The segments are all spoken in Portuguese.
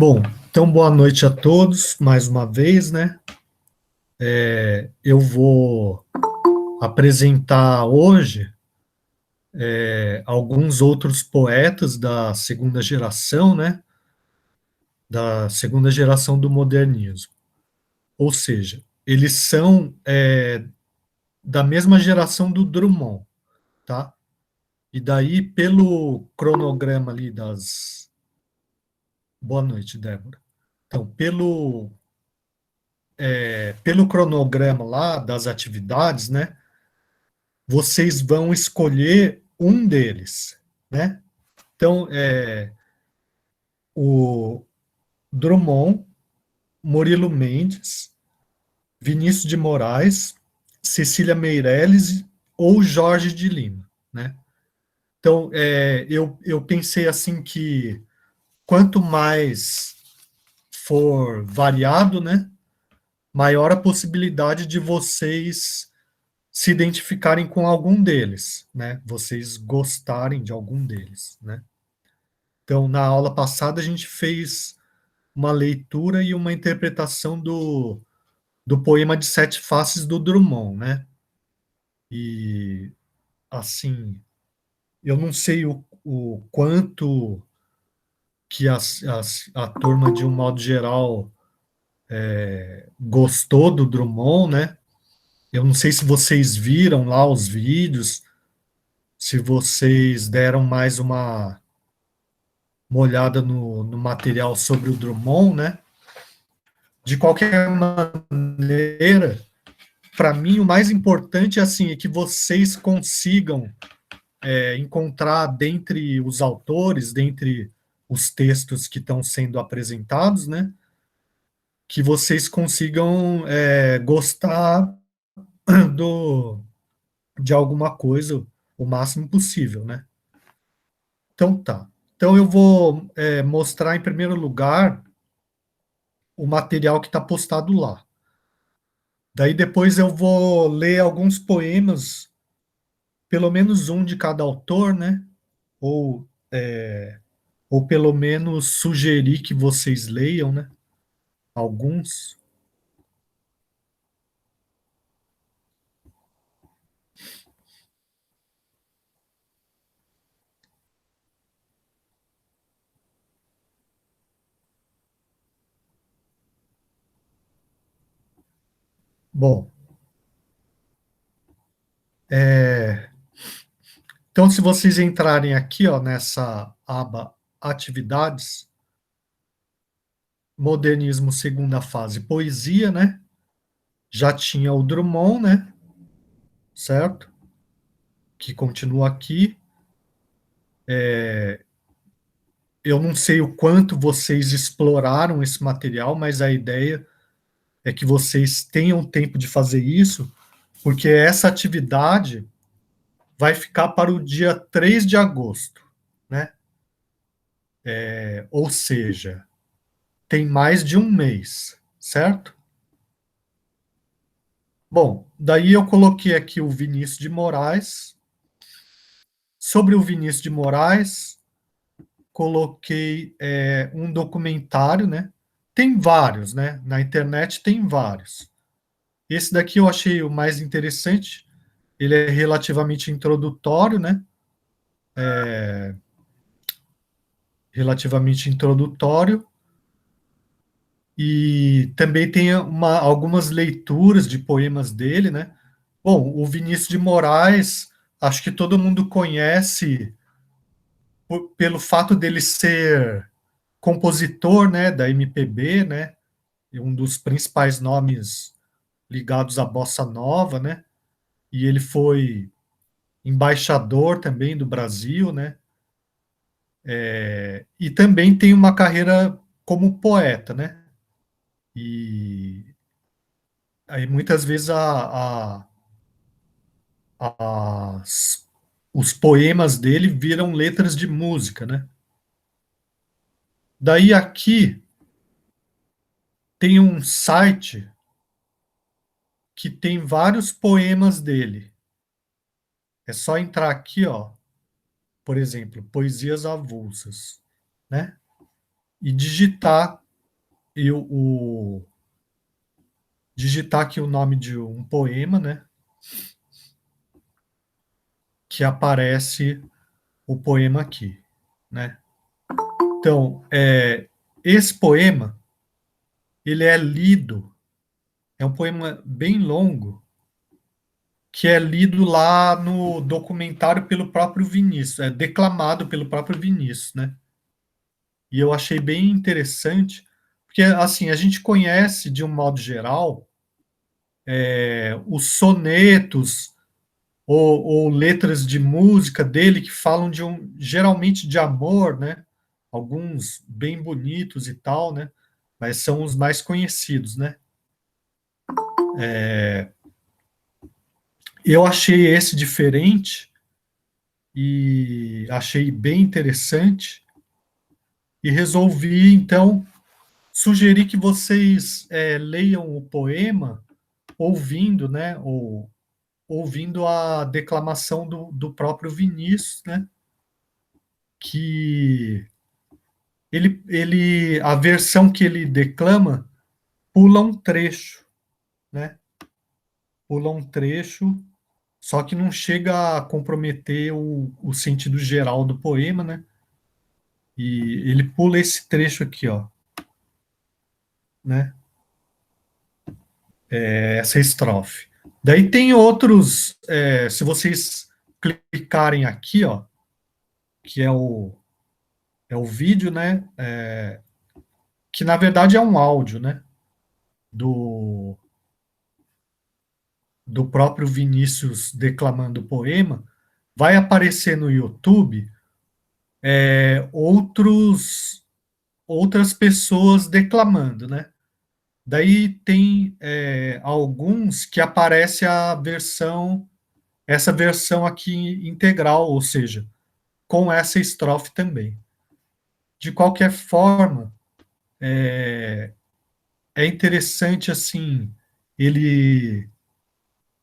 Bom, então boa noite a todos, mais uma vez, né? Eu vou apresentar hoje alguns outros poetas da segunda geração, né? Da segunda geração do modernismo. Ou seja, eles são da mesma geração do Drummond, tá? E daí, pelo cronograma ali das. Boa noite, Débora. Então, pelo cronograma lá das atividades, né? Vocês vão escolher um deles, né? Então, o Drummond, Murilo Mendes, Vinícius de Moraes, Cecília Meirelles ou Jorge de Lima, né? Então, eu pensei assim que quanto mais for variado, né, maior a possibilidade de vocês se identificarem com algum deles, né? Vocês gostarem de algum deles, né? Então, na aula passada, a gente fez uma leitura e uma interpretação do poema de Sete Faces do Drummond, né? E, assim, eu não sei o quanto que a turma, de um modo geral, gostou do Drummond, né? Eu não sei se vocês viram lá os vídeos, se vocês deram mais uma olhada no material sobre o Drummond, né? De qualquer maneira, para mim, o mais importante assim, é que vocês consigam encontrar dentre os autores, dentre os textos que estão sendo apresentados, né? Que vocês consigam gostar do, de alguma coisa o máximo possível, né? Então tá. Então eu vou mostrar em primeiro lugar o material que está postado lá. Daí depois eu vou ler alguns poemas, pelo menos um de cada autor, né? Ou, ou pelo menos sugerir que vocês leiam, né? Alguns. Bom, então se vocês entrarem aqui, ó, nessa aba Atividades, Modernismo segunda fase, Poesia, né? Já tinha o Drummond, né? Certo? Que continua aqui. Eu não sei o quanto vocês exploraram esse material, mas a ideia é que vocês tenham tempo de fazer isso, porque essa atividade vai ficar para o dia 3 de agosto, né? Ou seja, tem mais de um mês, certo? Bom, daí eu coloquei aqui o Vinícius de Moraes. Sobre o Vinícius de Moraes, coloquei um documentário, né? Tem vários, né? Na internet tem vários. Esse daqui eu achei o mais interessante. Ele é relativamente introdutório, né? Relativamente introdutório. E também tem algumas leituras de poemas dele, né? Bom, o Vinícius de Moraes, acho que todo mundo conhece pelo fato dele ser compositor, né, da MPB, né? E um dos principais nomes ligados à bossa nova, né? E ele foi embaixador também do Brasil, né? E também tem uma carreira como poeta, né? E aí muitas vezes as- os poemas dele viram letras de música, né? Daí aqui tem um site que tem vários poemas dele. É só entrar aqui, ó, por exemplo, Poesias Avulsas, né? e digitar digitar aqui o nome de um poema, né? Que aparece o poema aqui, né? Então, esse poema, ele é lido, é um poema bem longo, que é lido lá no documentário pelo próprio Vinícius, é declamado pelo próprio Vinícius, né? E eu achei bem interessante, porque assim, a gente conhece de um modo geral os sonetos ou letras de música dele que falam geralmente de amor, né? Alguns bem bonitos e tal, né? Mas são os mais conhecidos, né? Eu achei esse diferente e achei bem interessante e resolvi então sugerir que vocês leiam o poema ouvindo, né? Ou ouvindo a declamação do próprio Vinícius, né? Que a versão que ele declama pula um trecho, né? Pula um trecho, só que não chega a comprometer o sentido geral do poema, né? E ele pula esse trecho aqui, ó, né? Essa estrofe. Daí tem outros, se vocês clicarem aqui, ó, que é o vídeo, né? Que na verdade é um áudio, né? Do, do próprio Vinícius declamando o poema, vai aparecer no YouTube outras pessoas declamando, né? Daí tem alguns que aparece essa versão aqui integral, ou seja, com essa estrofe também. De qualquer forma, é interessante assim, ele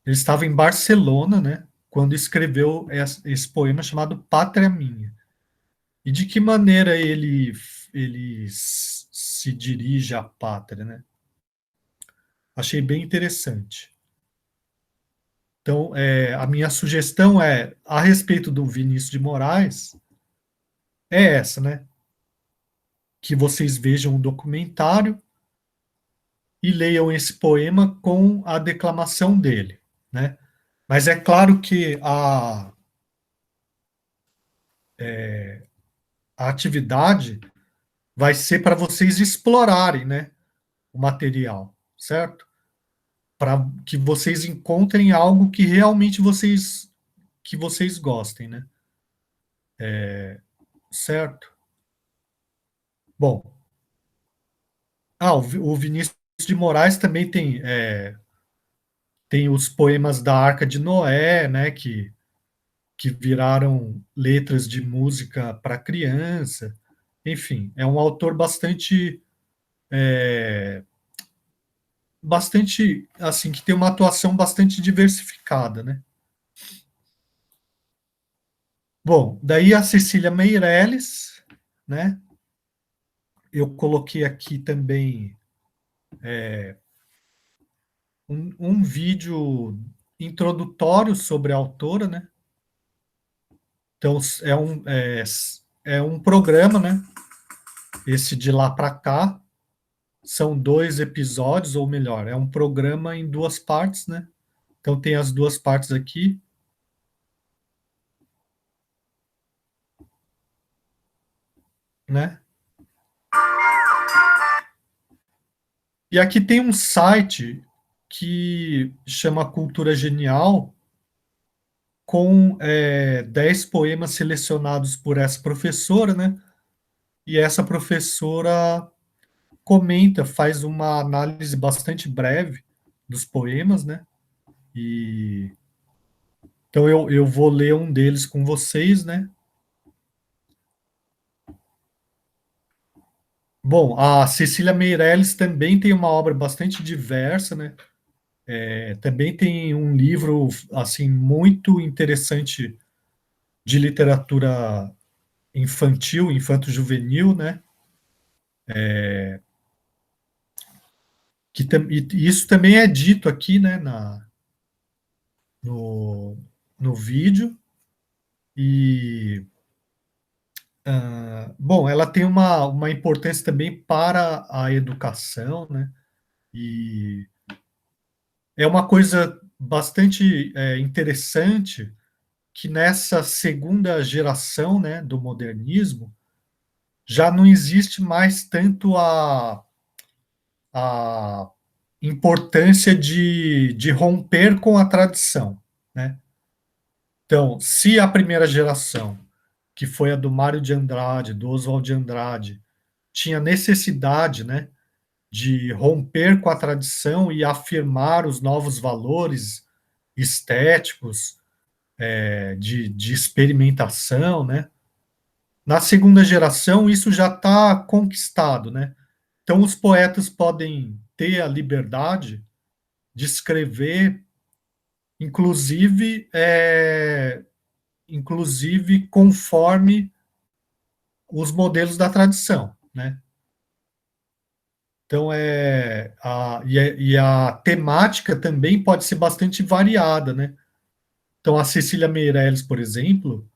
ele estava em Barcelona, né? Quando escreveu esse poema chamado Pátria Minha. E de que maneira ele se dirige à pátria, né? Achei bem interessante. Então, a minha sugestão a respeito do Vinícius de Moraes, é essa, né? Que vocês vejam o documentário e leiam esse poema com a declamação dele, né? Mas é claro que a atividade vai ser para vocês explorarem, né, o material, certo? Para que vocês encontrem algo que realmente vocês gostem, né? Certo? Bom, o Vinícius de Moraes também tem os poemas da Arca de Noé, né, que viraram letras de música para criança. Enfim, é um autor bastante assim, que tem uma atuação bastante diversificada, né? Bom, daí a Cecília Meirelles, né? Eu coloquei aqui também um vídeo introdutório sobre a autora, né? Então é um programa, né? Esse de lá para cá são 2 episódios, ou melhor, é um programa em 2 partes, né? Então tem as 2 partes aqui, né? E aqui tem um site que chama Cultura Genial, com 10 poemas selecionados por essa professora, né? E essa professora comenta, faz uma análise bastante breve dos poemas, né? E então eu vou ler um deles com vocês, né? Bom, a Cecília Meirelles também tem uma obra bastante diversa, né? Também tem um livro assim muito interessante de literatura infantil, infanto-juvenil, né? E isso também é dito aqui, né, no, no vídeo. E, bom, ela tem uma importância também para a educação, né? E é uma coisa bastante interessante que nessa segunda geração, né, do modernismo, já não existe mais tanto a importância de romper com a tradição, né? Então, se a primeira geração, que foi a do Mário de Andrade, do Oswald de Andrade, tinha necessidade, né, de romper com a tradição e afirmar os novos valores estéticos, de experimentação, né? Na segunda geração, isso já está conquistado, né? Então, os poetas podem ter a liberdade de escrever, inclusive, inclusive conforme os modelos da tradição, né? Então, e a temática também pode ser bastante variada, né? Então, a Cecília Meirelles, por exemplo,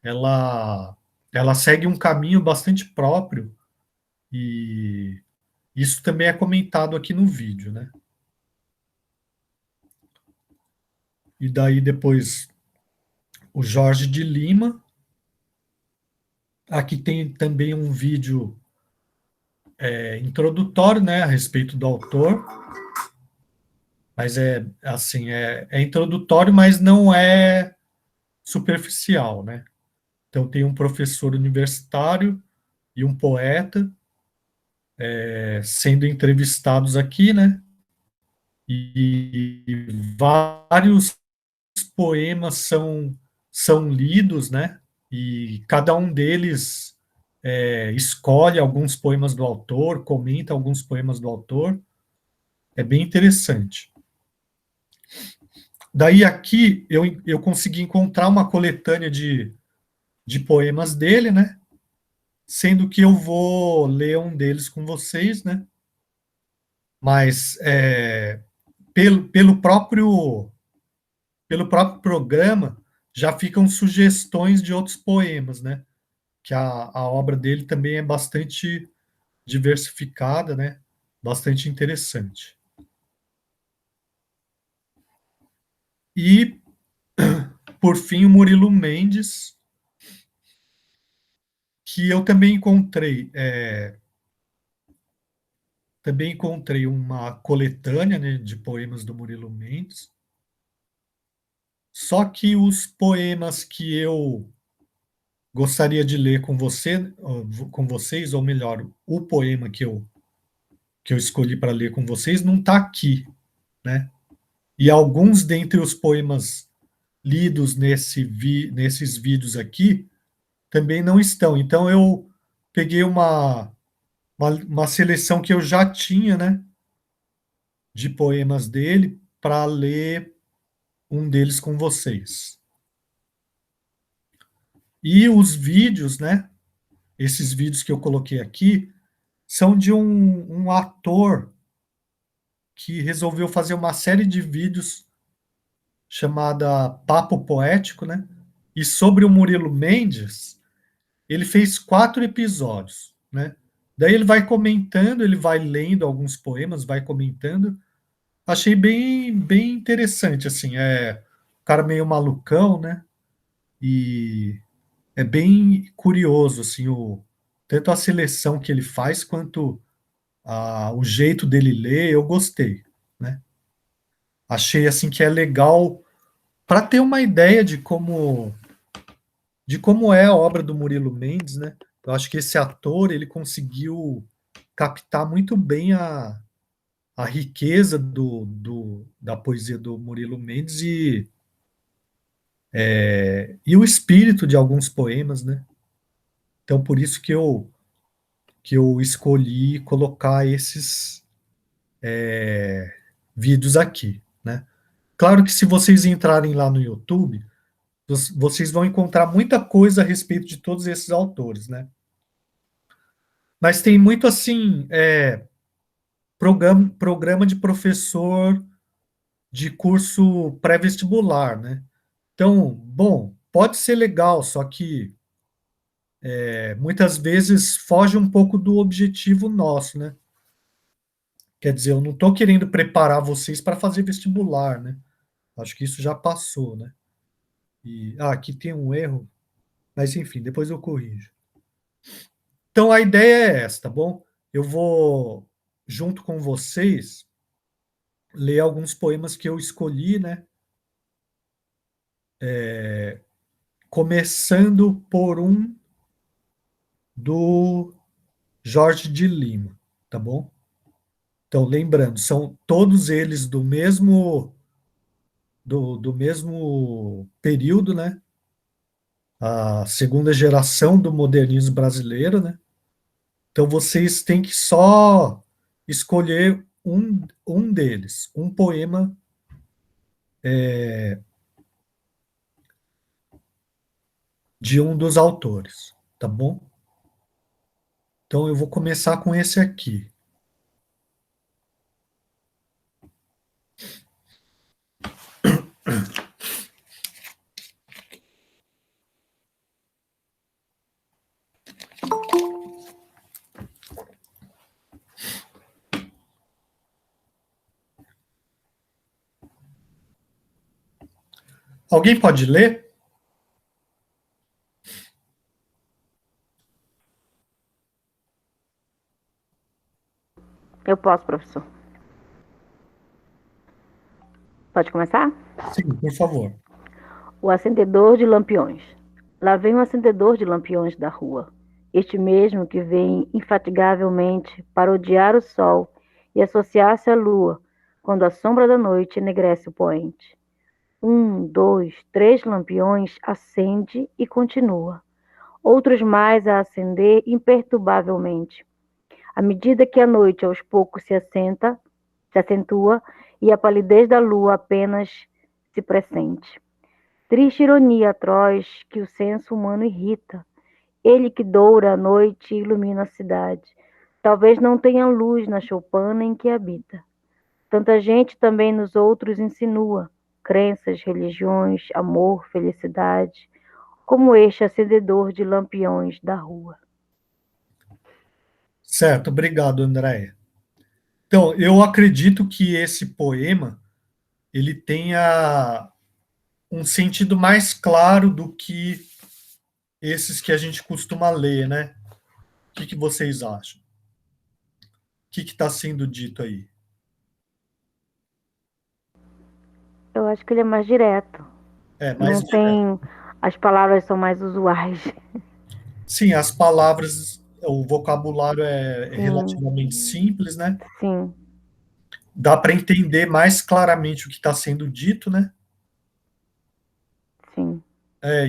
ela, ela segue um caminho bastante próprio e isso também é comentado aqui no vídeo, né? E daí depois o Jorge de Lima. Aqui tem também um vídeo introdutório, né, a respeito do autor, mas é assim, é introdutório, mas não é superficial, né? Então tem um professor universitário e um poeta sendo entrevistados aqui, né? E vários poemas são lidos, né? E cada um deles escolhe alguns poemas do autor, comenta alguns poemas do autor. É bem interessante. Daí aqui eu consegui encontrar uma coletânea de poemas dele, né? Sendo que eu vou ler um deles com vocês, né? Mas pelo próprio programa já ficam sugestões de outros poemas, né? Que a obra dele também é bastante diversificada, né? Bastante interessante. E, por fim, o Murilo Mendes, que eu também encontrei uma coletânea, né, de poemas do Murilo Mendes. Só que os poemas que eu gostaria de ler com vocês, ou melhor, o poema que eu escolhi para ler com vocês não está aqui, né? E alguns dentre os poemas lidos nesses vídeos aqui também não estão. Então eu peguei uma seleção que eu já tinha, né, de poemas dele para ler um deles com vocês. E os vídeos, né, esses vídeos que eu coloquei aqui, são de um ator que resolveu fazer uma série de vídeos chamada Papo Poético, né? E sobre o Murilo Mendes, ele fez 4 episódios, né? Daí ele vai comentando, ele vai lendo alguns poemas, vai comentando. Achei bem interessante, assim, um cara meio malucão, né? E é bem curioso, assim, tanto a seleção que ele faz quanto o jeito dele ler, eu gostei, né? Achei, assim, que é legal para ter uma ideia de como é a obra do Murilo Mendes, né? Eu acho que esse ator, ele conseguiu captar muito bem a riqueza da poesia do Murilo Mendes e o espírito de alguns poemas, né? Então, por isso que eu escolhi colocar esses vídeos aqui, né? Claro que se vocês entrarem lá no YouTube, vocês vão encontrar muita coisa a respeito de todos esses autores, né? Mas tem muito assim, programa de professor de curso pré-vestibular, né? Então, bom, pode ser legal, só que muitas vezes foge um pouco do objetivo nosso, né? Quer dizer, eu não estou querendo preparar vocês para fazer vestibular, né? Acho que isso já passou, né? Aqui tem um erro, mas enfim, depois eu corrijo. Então a ideia é essa, tá bom? Eu vou, junto com vocês, ler alguns poemas que eu escolhi, né? Começando por um do Jorge de Lima, tá bom? Então, lembrando, são todos eles do mesmo período, né? A segunda geração do modernismo brasileiro, né? Então, vocês têm que só escolher um deles, um poema de um dos autores, tá bom? Então, eu vou começar com esse aqui. Alguém pode ler? Eu posso, professor. Pode começar? Sim, por favor. O acendedor de lampiões. Lá vem o acendedor de lampiões da rua. Este mesmo que vem infatigavelmente para odiar o sol e associar-se à lua, quando a sombra da noite enegrece o poente. 1, 2, 3 lampiões acende e continua. Outros mais a acender imperturbavelmente. À medida que a noite aos poucos se acentua e a palidez da lua apenas se pressente. Triste ironia atroz que o senso humano irrita. Ele que doura a noite e ilumina a cidade. Talvez não tenha luz na choupana em que habita. Tanta gente também nos outros insinua crenças, religiões, amor, felicidade, como este acendedor de lampiões da rua. Certo, obrigado, Andréia. Então, eu acredito que esse poema ele tenha um sentido mais claro do que esses que a gente costuma ler, né? O que vocês acham? O que está sendo dito aí? Eu acho que ele é mais direto. É, mais Não direto. tem. As palavras são mais usuais. Sim, as palavras, o vocabulário é Sim, relativamente simples, né? sim. Dá para entender mais claramente o que está sendo dito, né? Sim.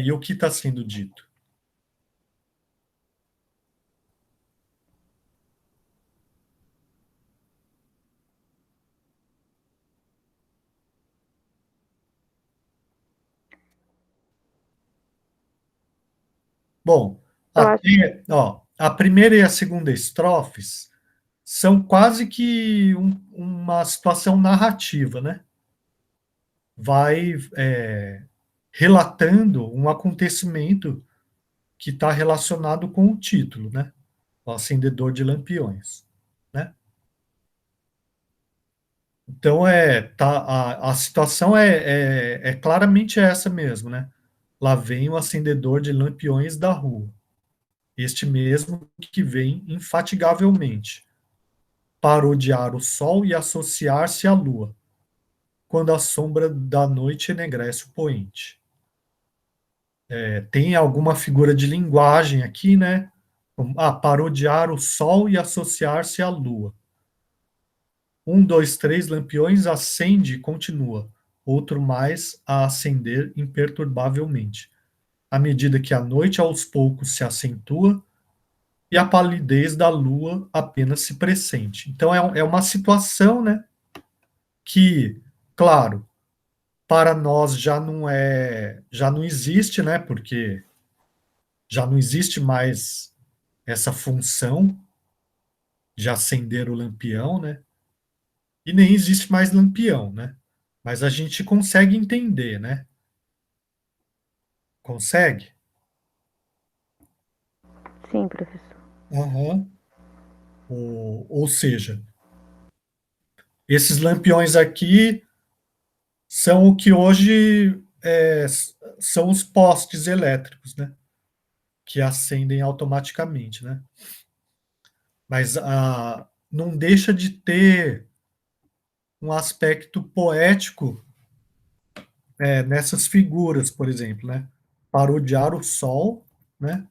E o que está sendo dito. Bom, Eu acho. até, ó, a primeira e a segunda estrofes são quase que uma situação narrativa, né? Vai relatando um acontecimento que está relacionado com o título, né? O acendedor de lampiões, né? Então a situação é claramente essa mesmo, né? Lá vem o acendedor de lampiões da rua, este mesmo que vem infatigavelmente parodiar o sol e associar-se à lua, quando a sombra da noite enegrece o poente. Tem alguma figura de linguagem aqui, né? Parodiar o sol e associar-se à lua. 1, 2, 3 lampiões acende e continua. Outro mais a acender imperturbavelmente, à medida que a noite aos poucos se acentua e a palidez da lua apenas se pressente. Então é uma situação, né, que, claro, para nós já não existe, né, porque já não existe mais essa função, de acender o lampião, né? E nem existe mais lampião, né? Mas a gente consegue entender, né? Consegue? Sim, professor. Aham. Ou seja, esses lampiões aqui são o que hoje são os postes elétricos, né? Que acendem automaticamente, né? Mas não deixa de ter um aspecto poético nessas figuras, por exemplo, né? Parodiar o sol, né?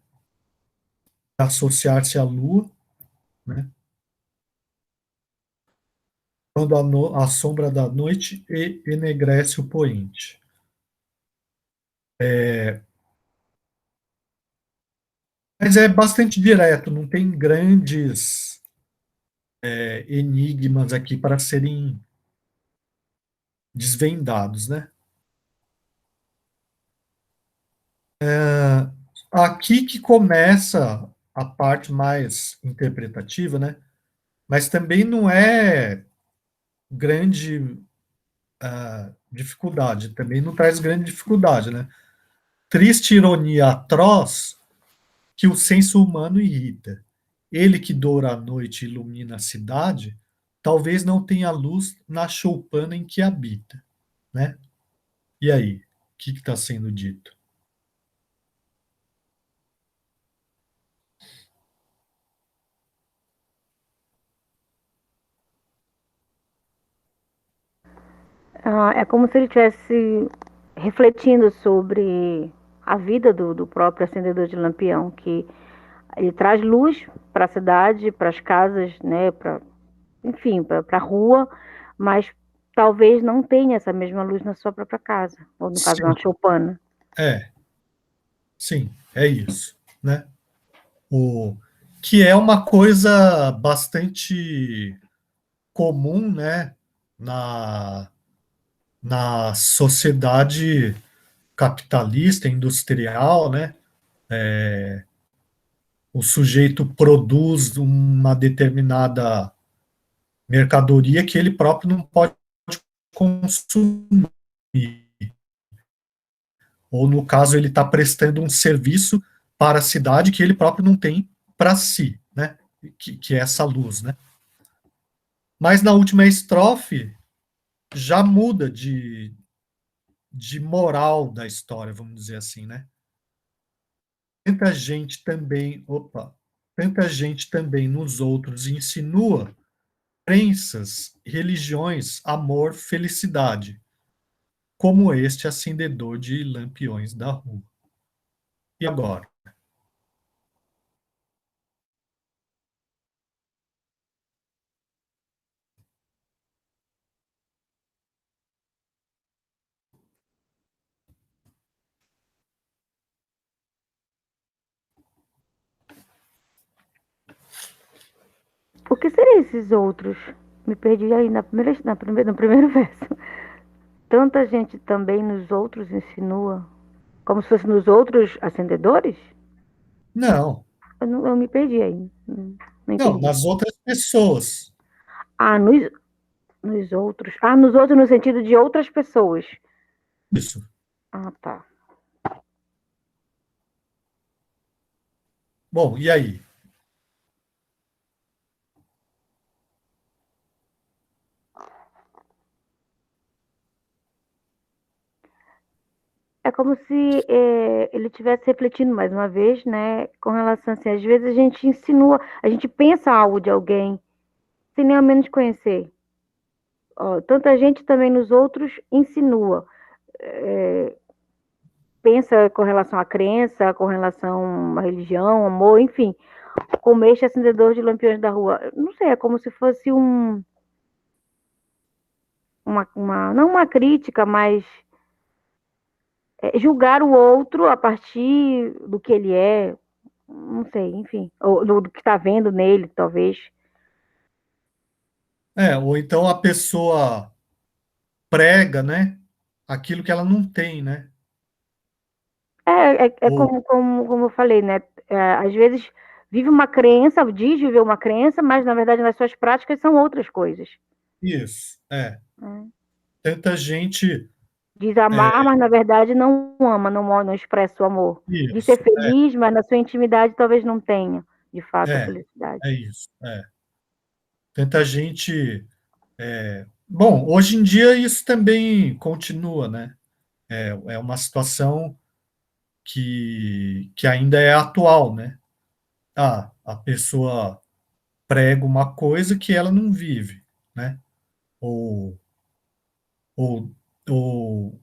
Associar-se à lua, né? Quando a sombra da noite enegrece o poente. Mas é bastante direto, não tem grandes enigmas aqui para serem desvendados, né? Aqui que começa a parte mais interpretativa, né? Mas também não é grande dificuldade, também não traz grande dificuldade, né? Triste ironia atroz que o senso humano irrita. Ele que doura a noite e ilumina a cidade, talvez não tenha luz na choupana em que habita, né? E aí, o que está sendo dito? É como se ele estivesse refletindo sobre a vida do próprio acendedor de lampião, que ele traz luz para a cidade, para as casas, né, enfim, para a rua, mas talvez não tenha essa mesma luz na sua própria casa, ou no caso, Sim, uma choupana. é, sim, é isso, né? O que é uma coisa bastante comum, né, na, na sociedade capitalista, industrial, né? O sujeito produz uma determinada mercadoria que ele próprio não pode consumir. Ou, no caso, ele está prestando um serviço para a cidade que ele próprio não tem para si, né? Que é essa luz, né? Mas na última estrofe já muda de moral da história, vamos dizer assim, né? Tanta gente também, tanta gente também nos outros insinua crenças, religiões, amor, felicidade, como este acendedor de lampiões da rua. E agora? O que seriam esses outros? Me perdi aí no primeiro verso. Tanta gente também nos outros insinua, como se fosse nos outros acendedores? Não, Eu me perdi aí. Não não, entendi. nas outras pessoas. Ah, nos outros. Ah, nos outros no sentido de outras pessoas. Isso. Ah, tá. Bom, e aí? É como se ele estivesse refletindo mais uma vez, né, com relação assim, às vezes a gente insinua, a gente pensa algo de alguém sem nem ao menos conhecer. Ó, tanta gente também nos outros insinua. Pensa com relação à crença, com relação à religião, amor, enfim, como este acendedor de lampiões da rua. Não sei, é como se fosse não uma crítica, mas julgar o outro a partir do que ele é, não sei, enfim, ou do que está vendo nele, talvez. Ou então a pessoa prega, né? Aquilo que ela não tem, né? É Ou, como eu falei, né? Às vezes vive uma crença, diz viver uma crença, mas na verdade nas suas práticas são outras coisas. Isso, é. Né? Tanta gente. Diz É, amar, mas na verdade não ama, não expressa o amor. Diz ser isso, feliz, mas na sua intimidade talvez não tenha, de fato, a é, felicidade. é isso. Tanta gente. Bom, hoje em dia isso também continua, né? É uma situação que ainda é atual, né? A pessoa prega uma coisa que ela não vive, né? Ou, ou, ou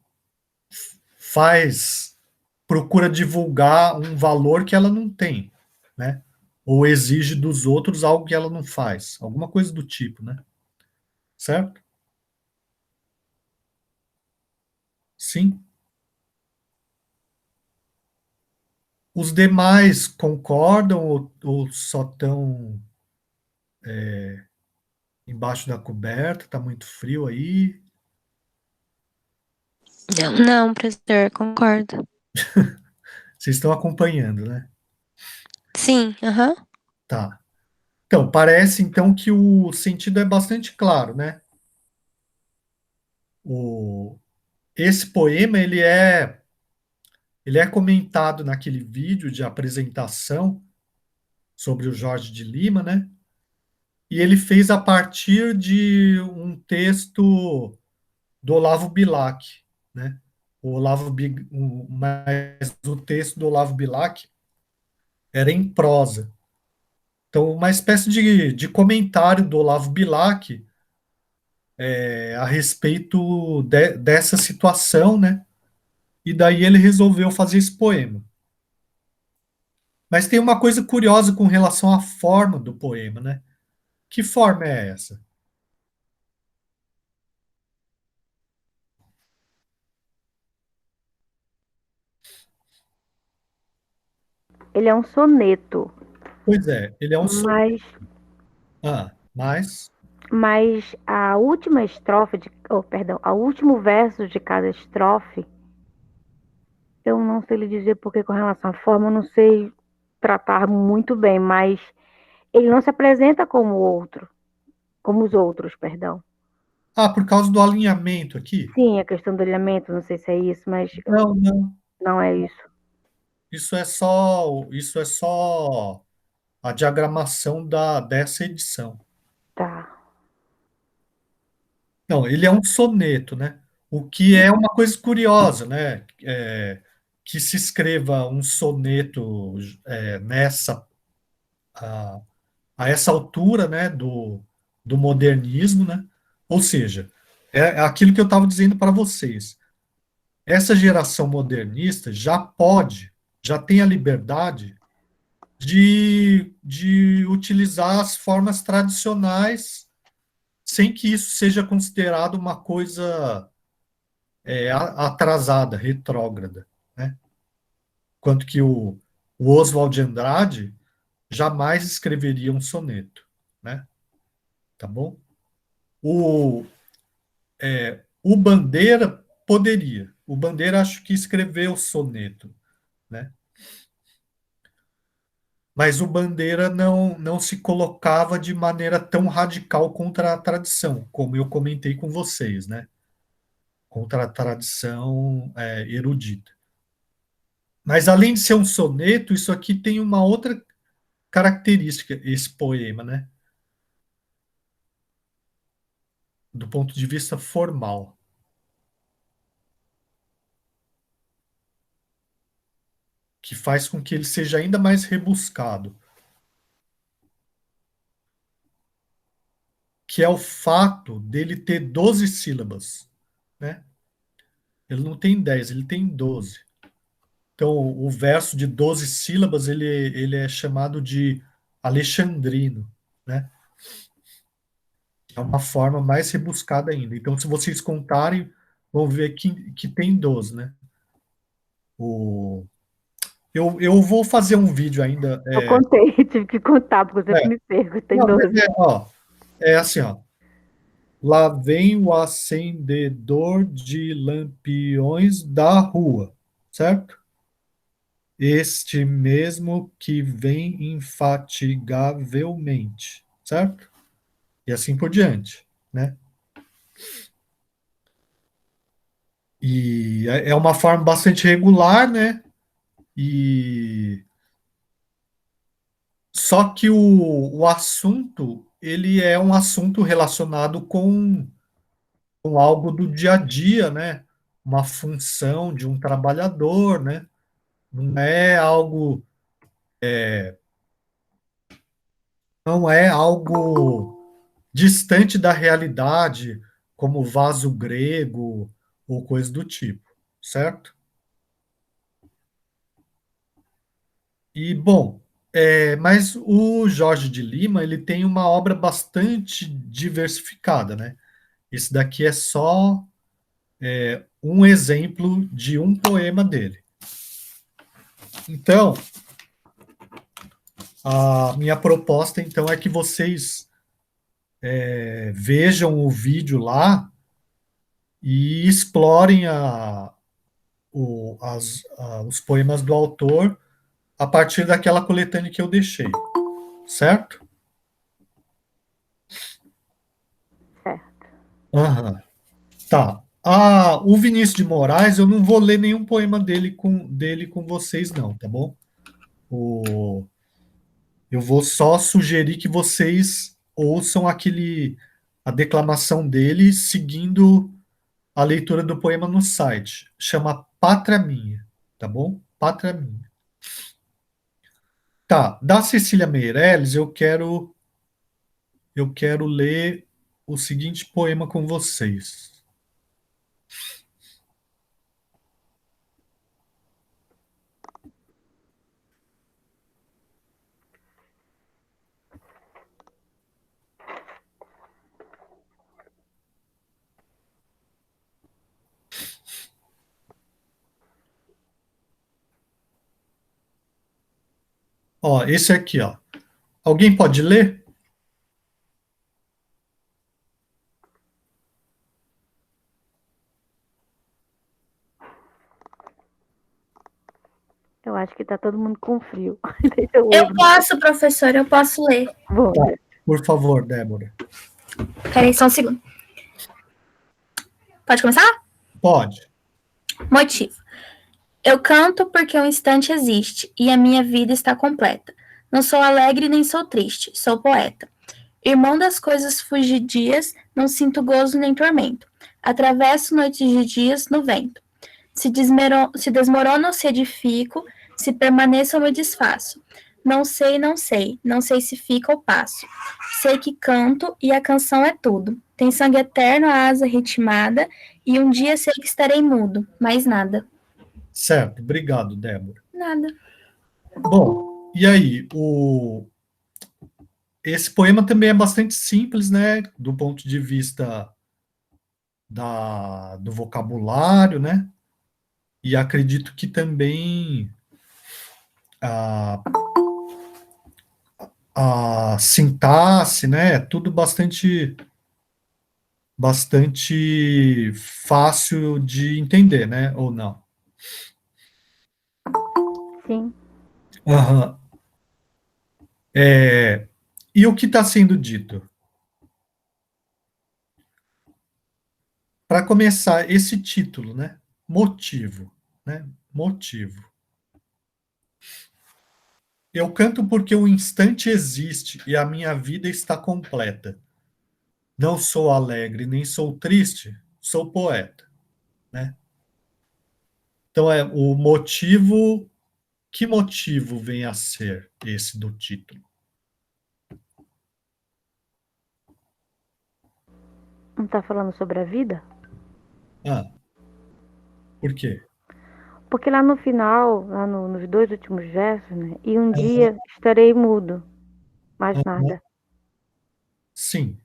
procura divulgar um valor que ela não tem, né? Ou exige dos outros algo que ela não faz, alguma coisa do tipo, né? Certo? Sim. Os demais concordam ou só estão embaixo da coberta? Tá muito frio aí? Não, não, professor, concordo. Vocês estão acompanhando, né? Sim, aham. Tá. Então, parece então que o sentido é bastante claro, né? O, esse poema ele é comentado naquele vídeo de apresentação sobre o Jorge de Lima, né? E ele fez a partir de um texto do Olavo Bilac, né? Mas o texto do Olavo Bilac era em prosa. Então, uma espécie de comentário do Olavo Bilac a respeito dessa situação, né? E daí ele resolveu fazer esse poema. Mas tem uma coisa curiosa com relação à forma do poema, né? Que forma é essa? Ele é um soneto, Pois é, ele é um soneto. mas, Mas mas a última estrofe, perdão, o último verso de cada estrofe, eu não sei lhe dizer porque com relação à forma, eu não sei tratar muito bem, mas ele não se apresenta como os outros, perdão. por causa do alinhamento aqui? Sim, a questão do alinhamento, não sei se é isso, mas Não, não. não é isso. Isso é só a diagramação dessa edição. Tá. Não, ele é um soneto, né? O que é uma coisa curiosa, né? Que se escreva um soneto a, a essa altura, né? Do modernismo, né? Ou seja, é aquilo que eu estava dizendo para vocês. Essa geração modernista já tem a liberdade de utilizar as formas tradicionais sem que isso seja considerado uma coisa atrasada, retrógrada, né? Quanto que o Oswald de Andrade jamais escreveria um soneto, né? Tá bom? O, o Bandeira poderia. O Bandeira acho que escreveu soneto, né? Mas o Bandeira não se colocava de maneira tão radical contra a tradição, como eu comentei com vocês, né? Contra a tradição erudita. Mas além de ser um soneto, isso aqui tem uma outra característica, esse poema, né? Do ponto de vista formal, que faz com que ele seja ainda mais rebuscado, que é o fato dele ter 12 sílabas, né? Ele não tem 10, ele tem 12. Então, o verso de 12 sílabas, ele é chamado de alexandrino, né? É uma forma mais rebuscada ainda. Então, se vocês contarem, vão ver que tem 12, né? O, eu vou fazer um vídeo ainda. Eu contei, tive que contar, porque eu É, sempre me perco, tem não, mas 12. ó, é assim, ó. Lá vem o acendedor de lampiões da rua, certo? este mesmo que vem infatigavelmente, certo? E assim por diante, né? E é uma forma bastante regular, né? E só que o assunto, ele é um assunto relacionado com algo do dia a dia, né? Uma função de um trabalhador, né? Não é algo, não é algo distante da realidade, como vaso grego ou coisa do tipo, certo? E, bom, mas o Jorge de Lima, ele tem uma obra bastante diversificada, né? Esse daqui é só um exemplo de um poema dele. Então, a minha proposta, então, é que vocês vejam o vídeo lá e explorem os poemas do autor a partir daquela coletânea que eu deixei, certo? Certo. Aham. Tá. O Vinícius de Moraes, eu não vou ler nenhum poema dele com vocês, não, tá bom? O, eu vou só sugerir que vocês ouçam a declamação dele seguindo a leitura do poema no site. Chama Pátria Minha, tá bom? Pátria Minha. Tá. Da Cecília Meirelles, eu quero ler o seguinte poema com vocês. Ó, esse aqui, ó. Alguém pode ler? Eu acho que tá todo mundo com frio. Deixa eu ler. Eu posso, professor, eu posso ler. Vou. Tá. Por favor, Débora. Peraí, só um segundo. Pode começar? Pode. Motivo. Eu canto porque o instante existe e a minha vida está completa. Não sou alegre nem sou triste, sou poeta. Irmão das coisas fugidias, não sinto gozo nem tormento. Atravesso noites de dias no vento. Se desmorono ou se edifico, se permaneço ou me desfaço. Não sei, não sei, não sei se fica ou passo. Sei que canto e a canção é tudo. Tem sangue eterno, a asa ritmada, e um dia sei que estarei mudo, mais nada. Certo. Obrigado, Débora. Nada. Bom, e aí? Esse poema também é bastante simples, né? Do ponto de vista do vocabulário, né? E acredito que também a, a sintaxe, né? É tudo bastante fácil de entender, né? Ou não? Sim. Aham. E o que está sendo dito? Para começar, esse título, né? Motivo, né? Motivo. Eu canto porque o instante existe e a minha vida está completa. Não sou alegre nem sou triste, sou poeta, né? Então o motivo. Que motivo vem a ser esse do título? Não tá falando sobre a vida? Ah, por quê? Porque lá no final, lá nos dois últimos versos, né? E um dia estarei mudo, mais nada. Sim,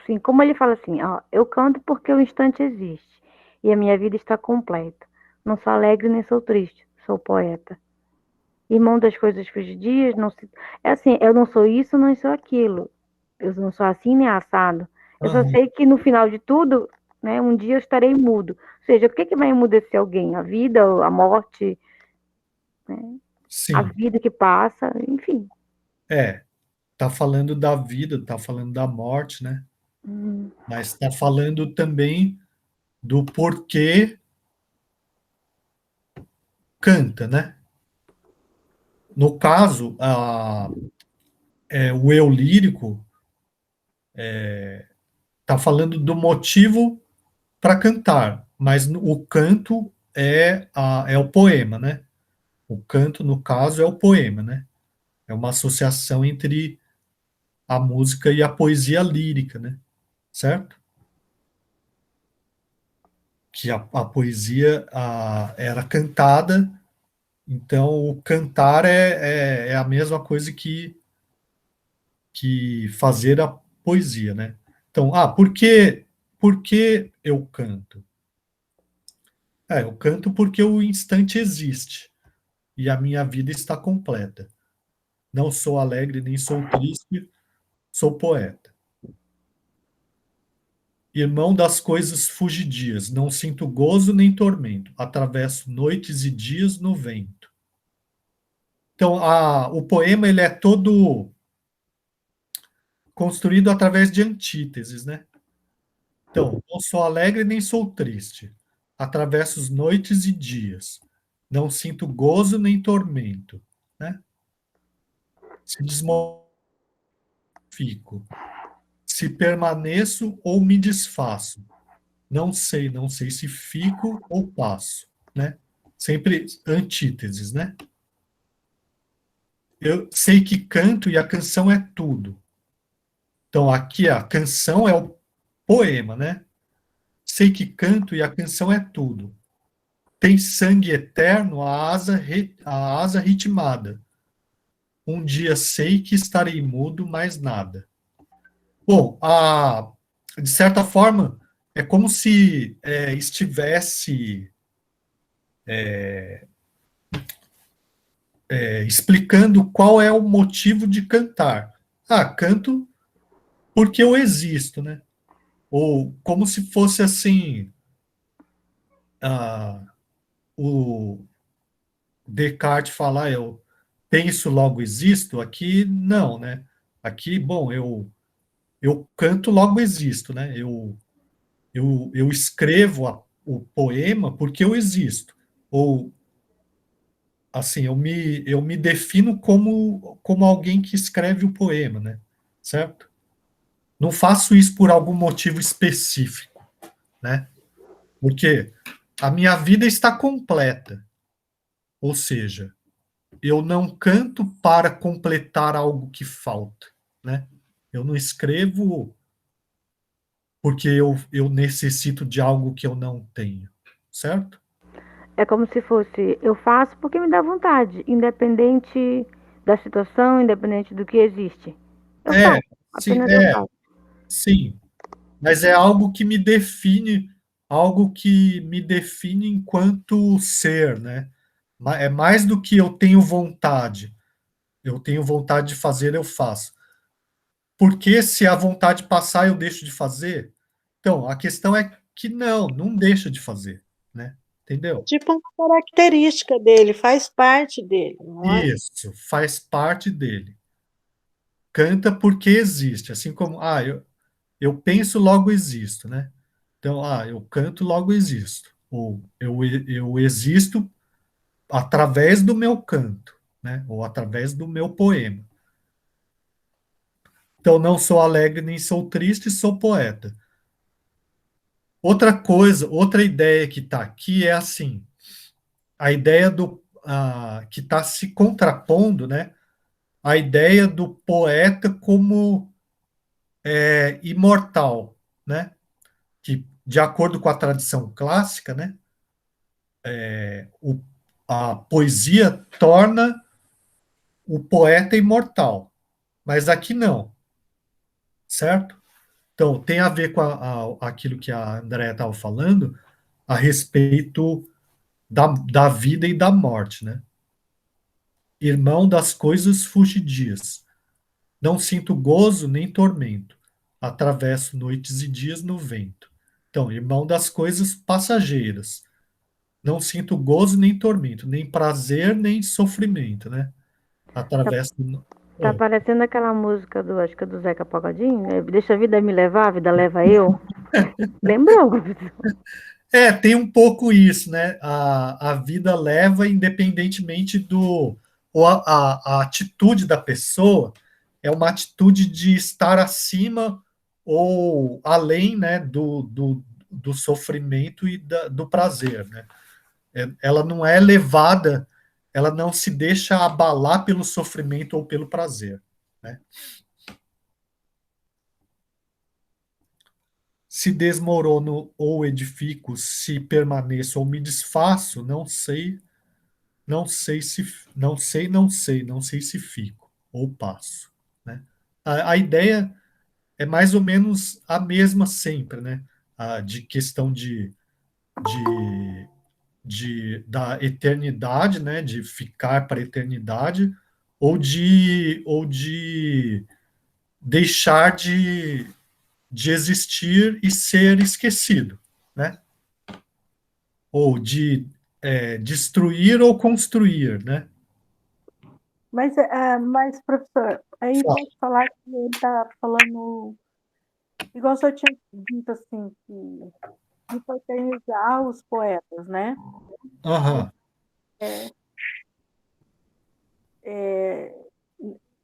Sim, como ele fala assim, ó, eu canto porque o instante existe e a minha vida está completa. Não sou alegre nem sou triste, sou poeta. Irmão das coisas fugidias, não se... é assim, eu não sou isso, não sou aquilo. Eu não sou assim nem assado. Eu só sei que no final de tudo né? Um dia eu estarei mudo. Ou seja, o que que vai emudecer alguém? A vida, a morte, a Sim, vida que passa, enfim. tá falando da vida, tá falando da morte, né? Hum, Mas tá falando também do porquê canta, né? No caso, o eu lírico tá falando do motivo para cantar, mas o canto é o poema, né? O canto, no caso, é o poema, né? É uma associação entre a música e a poesia lírica, né? Certo? Que a poesia era cantada, então o cantar é a mesma coisa que fazer a poesia, né? Então, por que eu canto? Eu canto porque o instante existe e a minha vida está completa. Não sou alegre nem sou triste, sou poeta. Irmão das coisas fugidias, não sinto gozo nem tormento, atravesso noites e dias no vento. Então, o poema ele é todo construído através de antíteses, né? Então, não sou alegre nem sou triste, atravesso noites e dias, não sinto gozo nem tormento, né? Se desmodifico, se permaneço ou me desfaço, não sei se fico ou passo, né? Sempre antíteses, né? Eu sei que canto e a canção é tudo. Então, aqui a canção é o poema, né? Sei que canto e a canção é tudo. Tem sangue eterno a asa ritmada. Um dia sei que estarei mudo, mais nada. Bom, de certa forma, é como se estivesse explicando qual é o motivo de cantar. Canto porque eu existo, né? Ou como se fosse assim, ah, o Descartes falar, eu penso, logo existo, aqui não, né? Aqui, bom, eu canto, logo existo, né? Eu escrevo o poema porque eu existo. Ou, assim, eu me defino como alguém que escreve o poema, né? Certo? Não faço isso por algum motivo específico, né? Porque a minha vida está completa. Ou seja, eu não canto para completar algo que falta, né? Eu não escrevo porque eu necessito de algo que eu não tenho, certo? É como se fosse, eu faço porque me dá vontade, independente da situação, independente do que existe. Eu É, faço, sim, apenas eu faço. sim, mas é algo que me define, algo que me define enquanto ser, né? É mais do que eu tenho vontade. Eu tenho vontade de fazer, eu faço. Porque se a vontade passar, eu deixo de fazer? Então, a questão é que não deixa de fazer, né? Entendeu? Tipo uma característica dele, faz parte dele, não é? Isso, faz parte dele. Canta porque existe, assim como, eu penso, logo existo, né? Então, eu canto, logo existo. Ou eu existo através do meu canto, né? Ou através do meu poema. Então, não sou alegre nem sou triste, sou poeta. Outra coisa, outra ideia que está aqui é assim, a ideia que está se contrapondo, né? A ideia do poeta como imortal, né? Que, de acordo com a tradição clássica, né? O, a poesia torna o poeta imortal, mas aqui não, certo? Então, tem a ver com aquilo que a Andrea estava falando a respeito da vida e da morte, né? Irmão das coisas fugidias. Não sinto gozo nem tormento. Atravesso noites e dias no vento. Então, irmão das coisas passageiras. Não sinto gozo nem tormento, nem prazer nem sofrimento, né? Através do... Tá Oh. parecendo aquela música acho que é do Zeca Pagodinho, né? Deixa a vida me levar, a vida leva eu. Lembrou? Tem um pouco isso, né? A vida leva independentemente do... Ou a atitude da pessoa é uma atitude de estar acima ou além, né, do sofrimento e do prazer, né? Ela não é levada, ela não se deixa abalar pelo sofrimento ou pelo prazer, né? Se desmorono ou edifico, se permaneço ou me desfaço, não sei, não sei se fico ou passo, né? A ideia é mais ou menos a mesma sempre, né? De questão de, da eternidade, né? De ficar para a eternidade ou de deixar de existir e ser esquecido, né? Ou de destruir ou construir, né? Mas, professor, aí Fala. pode falar que ele está falando, igual o senhor tinha dito, assim, que de eternizar os poetas, né? Aham.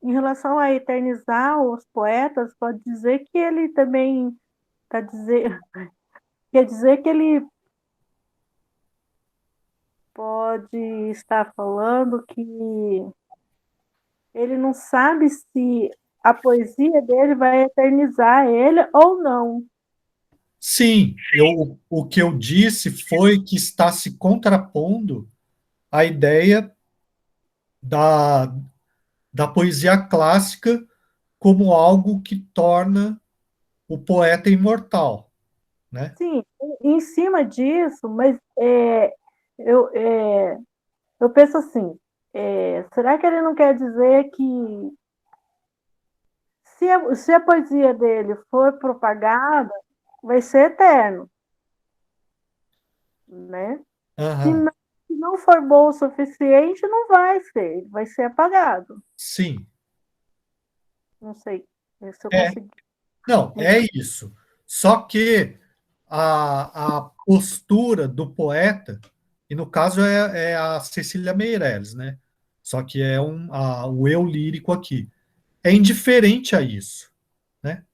Em relação a eternizar os poetas, pode dizer que ele também está dizer, quer dizer que ele pode estar falando que ele não sabe se a poesia dele vai eternizar ele ou não. Sim, o que eu disse foi que está se contrapondo à ideia da, da poesia clássica como algo que torna o poeta imortal, né? Sim, em cima disso, mas eu, é, eu penso assim, será que ele não quer dizer que se a poesia dele for propagada, vai ser eterno, né? Se Aham. não, se não for bom o suficiente, não vai ser, ele vai ser apagado. Sim. Não sei se eu É. consegui. Não, é isso. Só que a postura do poeta, e no caso é a Cecília Meirelles, né? Só que é o eu lírico aqui. É indiferente a isso, né?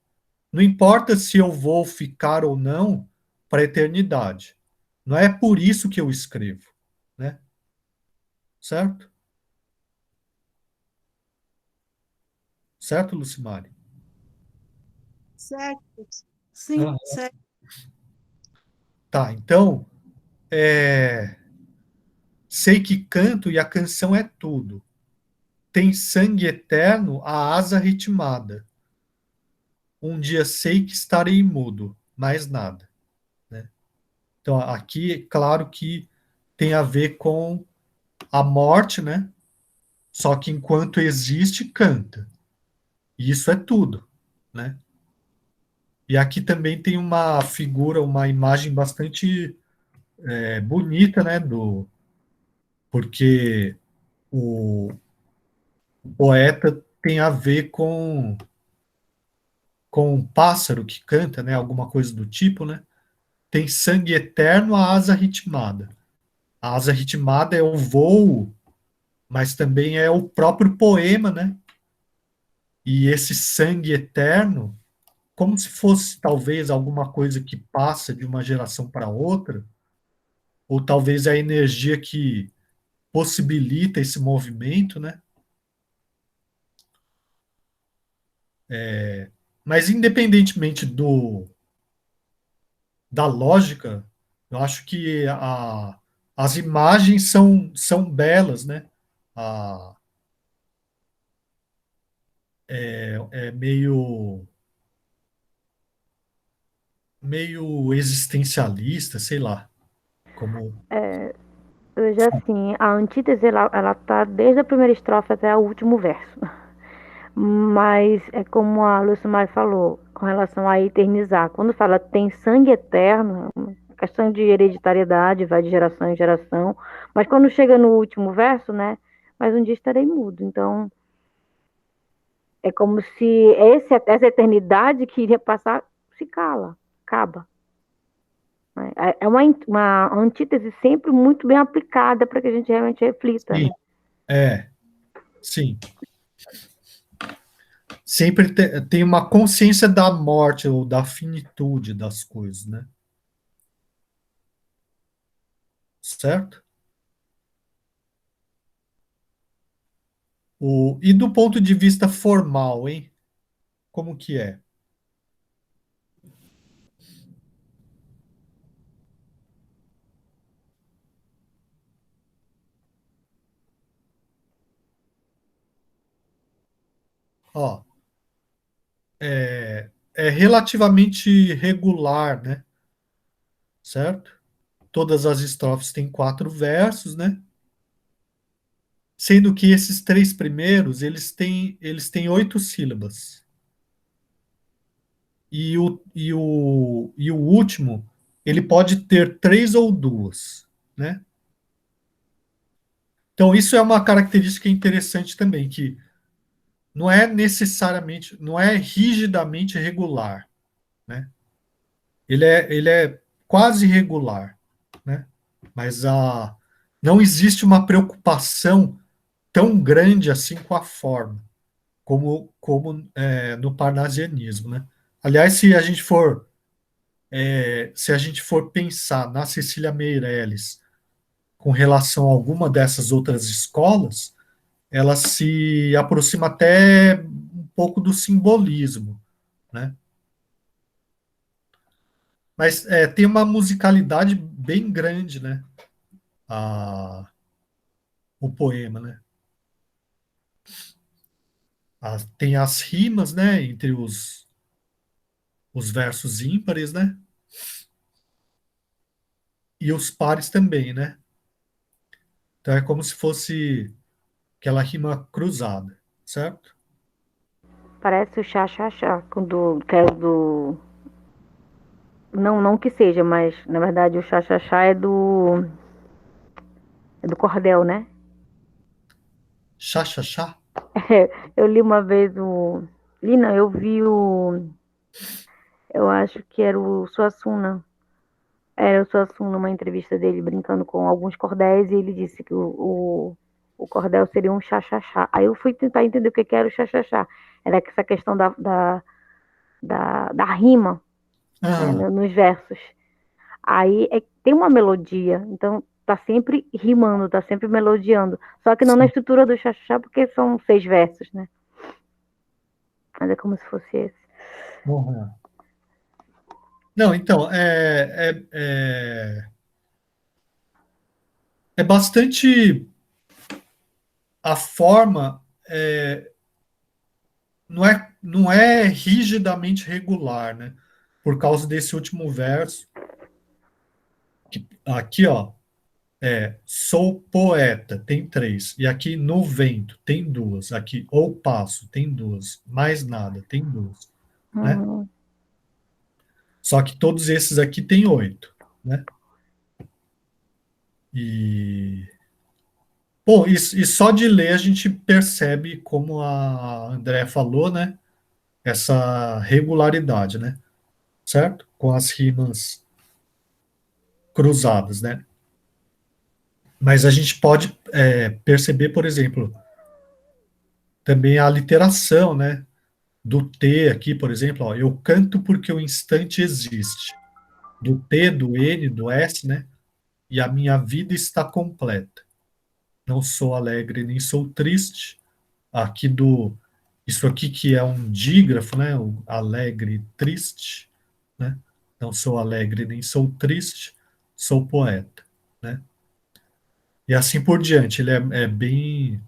Não importa se eu vou ficar ou não para a eternidade. Não é por isso que eu escrevo, né? Certo? Certo, Lucimari? Certo. Sim, Ah, certo. tá, então, sei que canto e a canção é tudo. Tem sangue eterno a asa ritmada. Um dia sei que estarei mudo, mais nada, né? Então, aqui, é claro que tem a ver com a morte, né? Só que enquanto existe, canta. E isso é tudo, né? E aqui também tem uma figura, uma imagem bastante bonita, né? Porque o poeta tem a ver com um pássaro que canta, né? Alguma coisa do tipo, né? Tem sangue eterno a asa ritmada. A asa ritmada é o voo, mas também é o próprio poema, né? E esse sangue eterno, como se fosse talvez alguma coisa que passa de uma geração para outra, ou talvez a energia que possibilita esse movimento, né? Mas independentemente da lógica, eu acho que as imagens são belas, né? A, é meio existencialista, sei lá, como Veja assim, a antítese ela tá desde a primeira estrofe até o último verso. Mas é como a Lucimar falou, com relação a eternizar. Quando fala tem sangue eterno, é uma questão de hereditariedade, vai de geração em geração. Mas quando chega no último verso, né? Mas um dia estarei mudo. Então, é como se essa eternidade que iria passar se cala, acaba. É uma antítese sempre muito bem aplicada para que a gente realmente reflita. Sim, né? sim. Sempre tem uma consciência da morte ou da finitude das coisas, né? Certo? E do ponto de vista formal, hein? Como que é? Ó, é relativamente regular, né? Certo? Todas as estrofes têm 4 versos, né? Sendo que esses 3 primeiros, eles têm 8 sílabas. E o último, ele pode ter 3 ou 2, né? Então, isso é uma característica interessante também, que não é necessariamente, não é rigidamente regular, né? Ele é quase regular, né? Mas não existe uma preocupação tão grande assim com a forma, como no parnasianismo, né? Aliás, se a gente for pensar na Cecília Meirelles com relação a alguma dessas outras escolas, ela se aproxima até um pouco do simbolismo, né? Mas tem uma musicalidade bem grande, né? O poema, né? Tem as rimas, né? Entre os versos ímpares, né? E os pares também, né? Então é como se fosse aquela rima cruzada, certo? Parece o chá-chá-chá, que é do. Não, não que seja, mas na verdade o chá-chá-chá é do cordel, né? Chá, chá, chá. Eu li uma vez o. Li não, eu vi o. Eu acho que era o Suassuna. Era o Suassuna, numa entrevista dele, brincando com alguns cordéis, e ele disse que o cordel seria um chá-chá-chá. Aí eu fui tentar entender o que era o chá-chá-chá. Era essa questão da rima, né, Ah, nos versos. Aí tem uma melodia, então tá sempre rimando, tá sempre melodiando. Só que não na sim. estrutura do chá-chá, porque são 6 versos, né? Mas é como se fosse esse. Uhum. Não, então, é bastante. A forma não é rigidamente regular, né? Por causa desse último verso. Aqui, ó, sou poeta, tem 3. E aqui no vento, tem 2. Aqui, ou passo, tem 2. Mais nada, tem 2. Né? Uhum. Só que todos esses aqui tem 8. Né? E, bom, e só de ler a gente percebe, como a André falou, né? Essa regularidade, né? Certo? Com as rimas cruzadas, né? Mas a gente pode perceber, por exemplo, também a literação, né? Do T aqui, por exemplo, ó, eu canto porque o instante existe. Do T, do N, do S, né? E a minha vida está completa. Não sou alegre nem sou triste. Aqui isso aqui que é um dígrafo, né? O alegre e triste, né? Não sou alegre nem sou triste, sou poeta, né? E assim por diante. Ele é bem.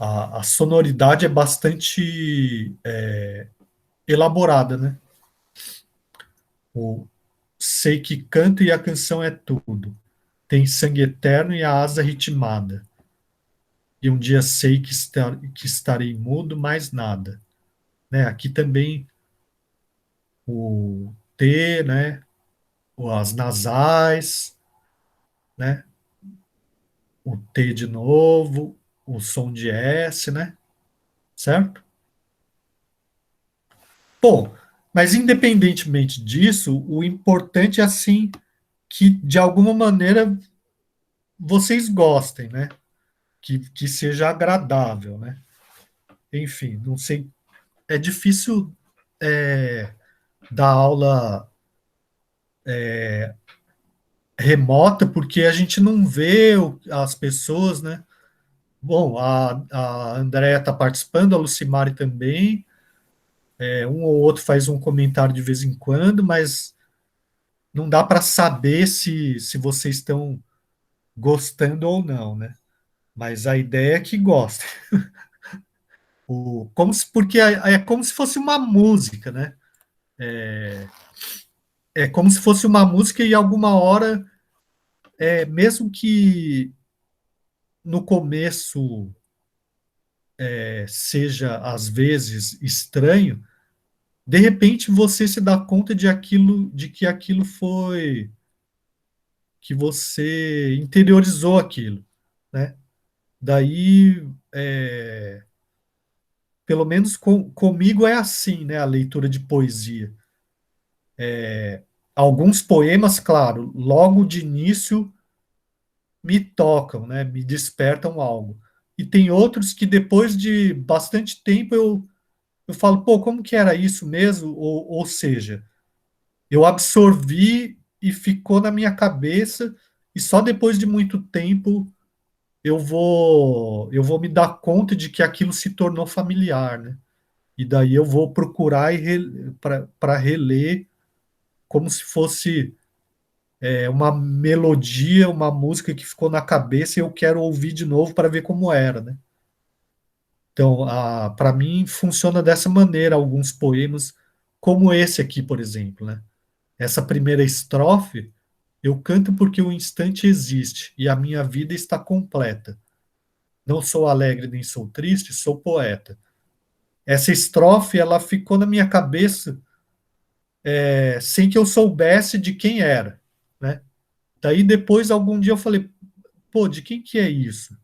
A sonoridade é bastante elaborada, né? O sei que canto e a canção é tudo. Tem sangue eterno e a asa ritmada. e um dia sei que estarei mudo, mais nada. Né? Aqui também o T, né? As nasais, né? O T de novo, o som de S, né? Certo? Bom, mas independentemente disso, o importante é assim que de alguma maneira vocês gostem, né? Que seja agradável, né? Enfim, não sei, é difícil dar aula remota porque a gente não vê as pessoas, né? Bom, a Andréa está participando, a Lucimari também, um ou outro faz um comentário de vez em quando, mas não dá para saber se vocês estão gostando ou não, né? Mas a ideia é que gostem. Porque é como se fosse uma música, né? É como se fosse uma música e alguma hora, mesmo que no começo seja às vezes estranho, de repente você se dá conta de que aquilo foi, que você interiorizou aquilo, né? Daí, pelo menos comigo é assim, né? A leitura de poesia. Alguns poemas, claro, logo de início me tocam, né? Me despertam algo. E tem outros que depois de bastante tempo eu falo, pô, como que era isso mesmo? Ou seja, eu absorvi e ficou na minha cabeça, e só depois de muito tempo eu vou me dar conta de que aquilo se tornou familiar, né? E daí eu vou procurar para reler como se fosse uma melodia, uma música que ficou na cabeça e eu quero ouvir de novo para ver como era, né? Então, para mim funciona dessa maneira alguns poemas, como esse aqui, por exemplo, né? Essa primeira estrofe, eu canto porque o instante existe e a minha vida está completa. Não sou alegre nem sou triste, sou poeta. Essa estrofe, ela ficou na minha cabeça sem que eu soubesse de quem era, né? Daí depois, algum dia eu falei, pô, de quem que é isso?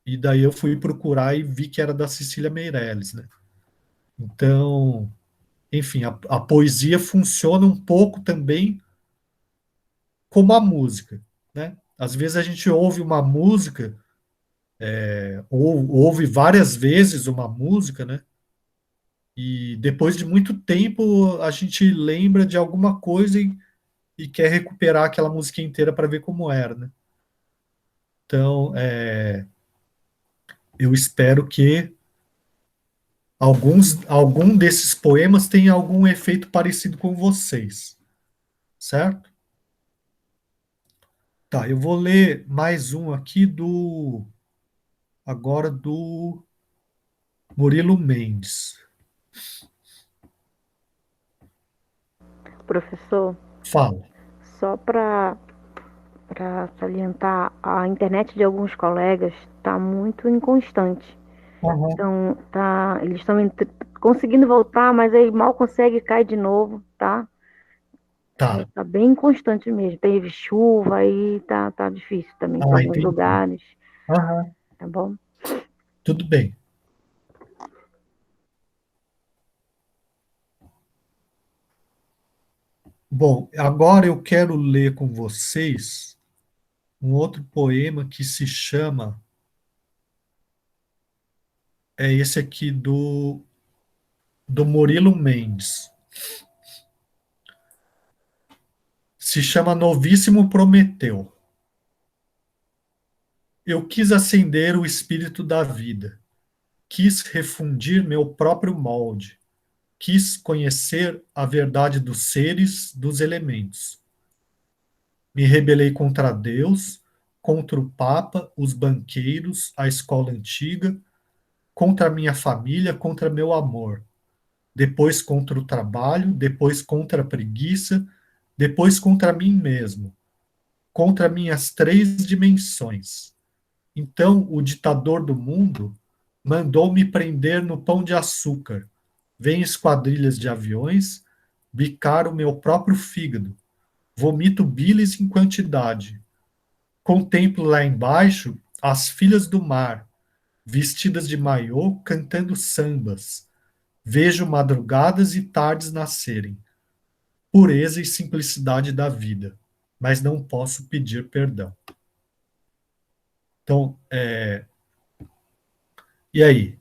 E daí eu fui procurar e vi que era da Cecília Meirelles, né? Então, enfim, a poesia funciona um pouco também como a música, né? Às vezes a gente ouve uma música, ou ouve várias vezes uma música, né? E depois de muito tempo a gente lembra de alguma coisa e quer recuperar aquela música inteira para ver como era, né? Então, eu espero que algum desses poemas tenha algum efeito parecido com vocês, certo? Tá, eu vou ler mais um aqui agora do Murilo Mendes. Professor, Fala. só para salientar, a internet de alguns colegas está muito inconstante. Uhum. Então, eles estão conseguindo voltar, mas aí mal consegue cair de novo, tá? Tá. Tá bem inconstante mesmo. Teve chuva aí, tá difícil também para alguns Entendi. lugares, Uhum. tá bom? Tudo bem. Bom, agora eu quero ler com vocês um outro poema que se chama, esse aqui do Murilo Mendes. Se chama Novíssimo Prometeu. Eu quis acender o espírito da vida, quis refundir meu próprio molde, quis conhecer a verdade dos seres, dos elementos. Me rebelei contra Deus, contra o Papa, os banqueiros, a escola antiga, contra a minha família, contra meu amor. Depois contra o trabalho, depois contra a preguiça, depois contra mim mesmo, contra minhas três dimensões. Então o ditador do mundo mandou-me prender no Pão de Açúcar. Vem esquadrilhas de aviões bicar o meu próprio fígado. Vomito bilis em quantidade. Contemplo lá embaixo as filhas do mar, vestidas de maiô, cantando sambas. Vejo madrugadas e tardes nascerem. Pureza e simplicidade da vida. Mas não posso pedir perdão. Então, e aí?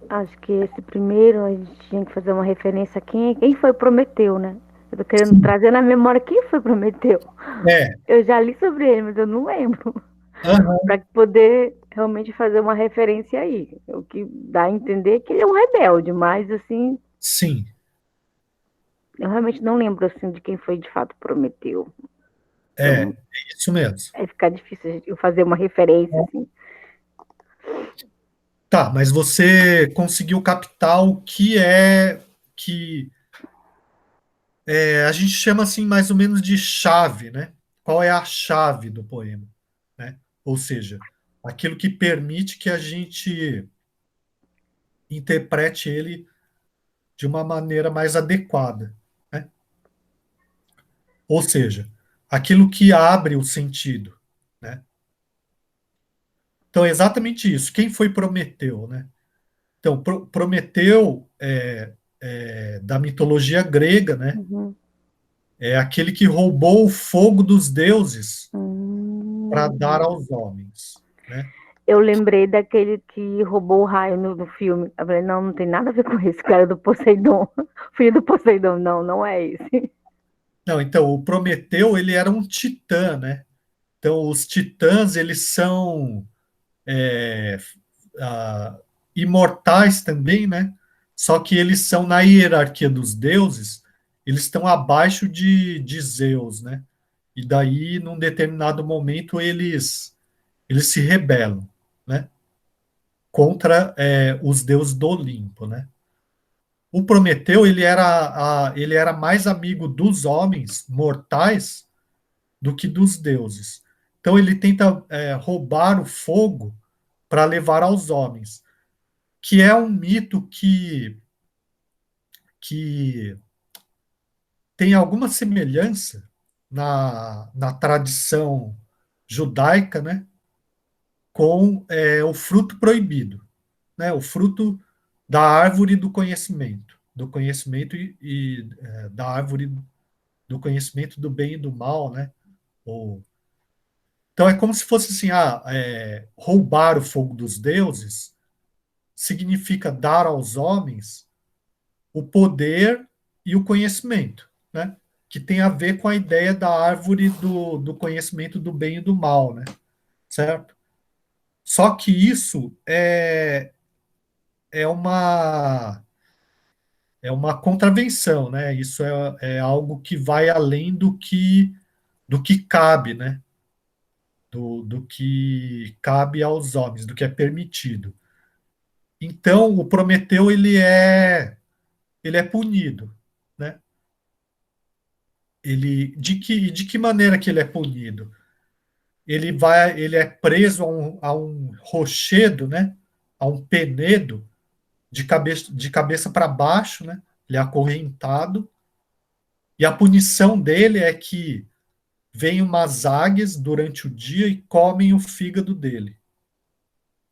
Acho que esse primeiro a gente tinha que fazer uma referência a quem foi Prometeu, né? Eu tô querendo trazer na memória quem foi Prometeu. É, Eu já li sobre ele, mas eu não lembro. aham, Para poder realmente fazer uma referência aí. O que dá a entender que ele é um rebelde, mas assim, sim, eu realmente não lembro assim de quem foi de fato Prometeu. é Então, isso mesmo. vai ficar difícil eu fazer uma referência assim. Tá, mas você conseguiu captar o que a gente chama assim mais ou menos de chave, né? Qual é a chave do poema, né? Ou seja, aquilo que permite que a gente interprete ele de uma maneira mais adequada, né? Ou seja, aquilo que abre o sentido, né? Então é exatamente isso. Quem foi Prometeu, né? Então, Prometeu da mitologia grega, né? Uhum. É aquele que roubou o fogo dos deuses para Hum. dar aos homens, né? Eu lembrei daquele que roubou o raio no filme. Eu falei, não, não tem nada a ver com esse cara do Poseidon. Filho do Poseidon, não, não é esse. Não, então, o Prometeu, ele era um titã, né? Então, os titãs, eles são é, ah, imortais também, né? Só que eles são, na hierarquia dos deuses, eles estão abaixo de Zeus, né? E daí, num determinado momento, eles se rebelam, né? Contra os deuses do Olimpo, né? O Prometeu ele era mais amigo dos homens mortais do que dos deuses. Então ele tenta roubar o fogo para levar aos homens, que é um mito que tem alguma semelhança na tradição judaica, né, com o fruto proibido, né, o fruto da árvore do conhecimento da árvore do conhecimento do bem e do mal, né? Ou... Então é como se fosse assim, roubar o fogo dos deuses significa dar aos homens o poder e o conhecimento, né? Que tem a ver com a ideia da árvore do conhecimento do bem e do mal, né? Certo? Só que isso é uma é uma contravenção, né? Isso é algo que vai além do que cabe, né? Do que cabe aos homens, do que é permitido. Então, o Prometeu ele é punido, né? De que maneira que ele é punido? Ele é preso a um rochedo, né? A um penedo de cabeça para baixo, né? Ele é acorrentado e a punição dele é que vêm umas águias durante o dia e comem o fígado dele.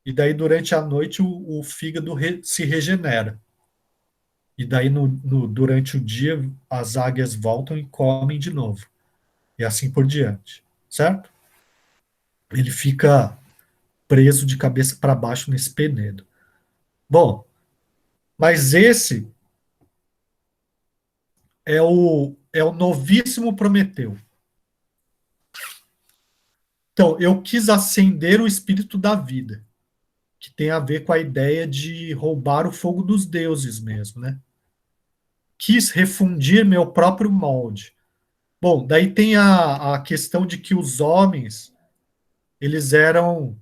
E daí, durante a noite, o fígado se regenera. E daí, durante o dia, as águias voltam e comem de novo. E assim por diante. Certo? Ele fica preso de cabeça para baixo nesse penedo. Bom, mas esse é o novíssimo Prometeu. Então, eu quis acender o espírito da vida, que tem a ver com a ideia de roubar o fogo dos deuses mesmo, né? Quis refundir meu próprio molde. Bom, daí tem a questão de que os homens, eles eram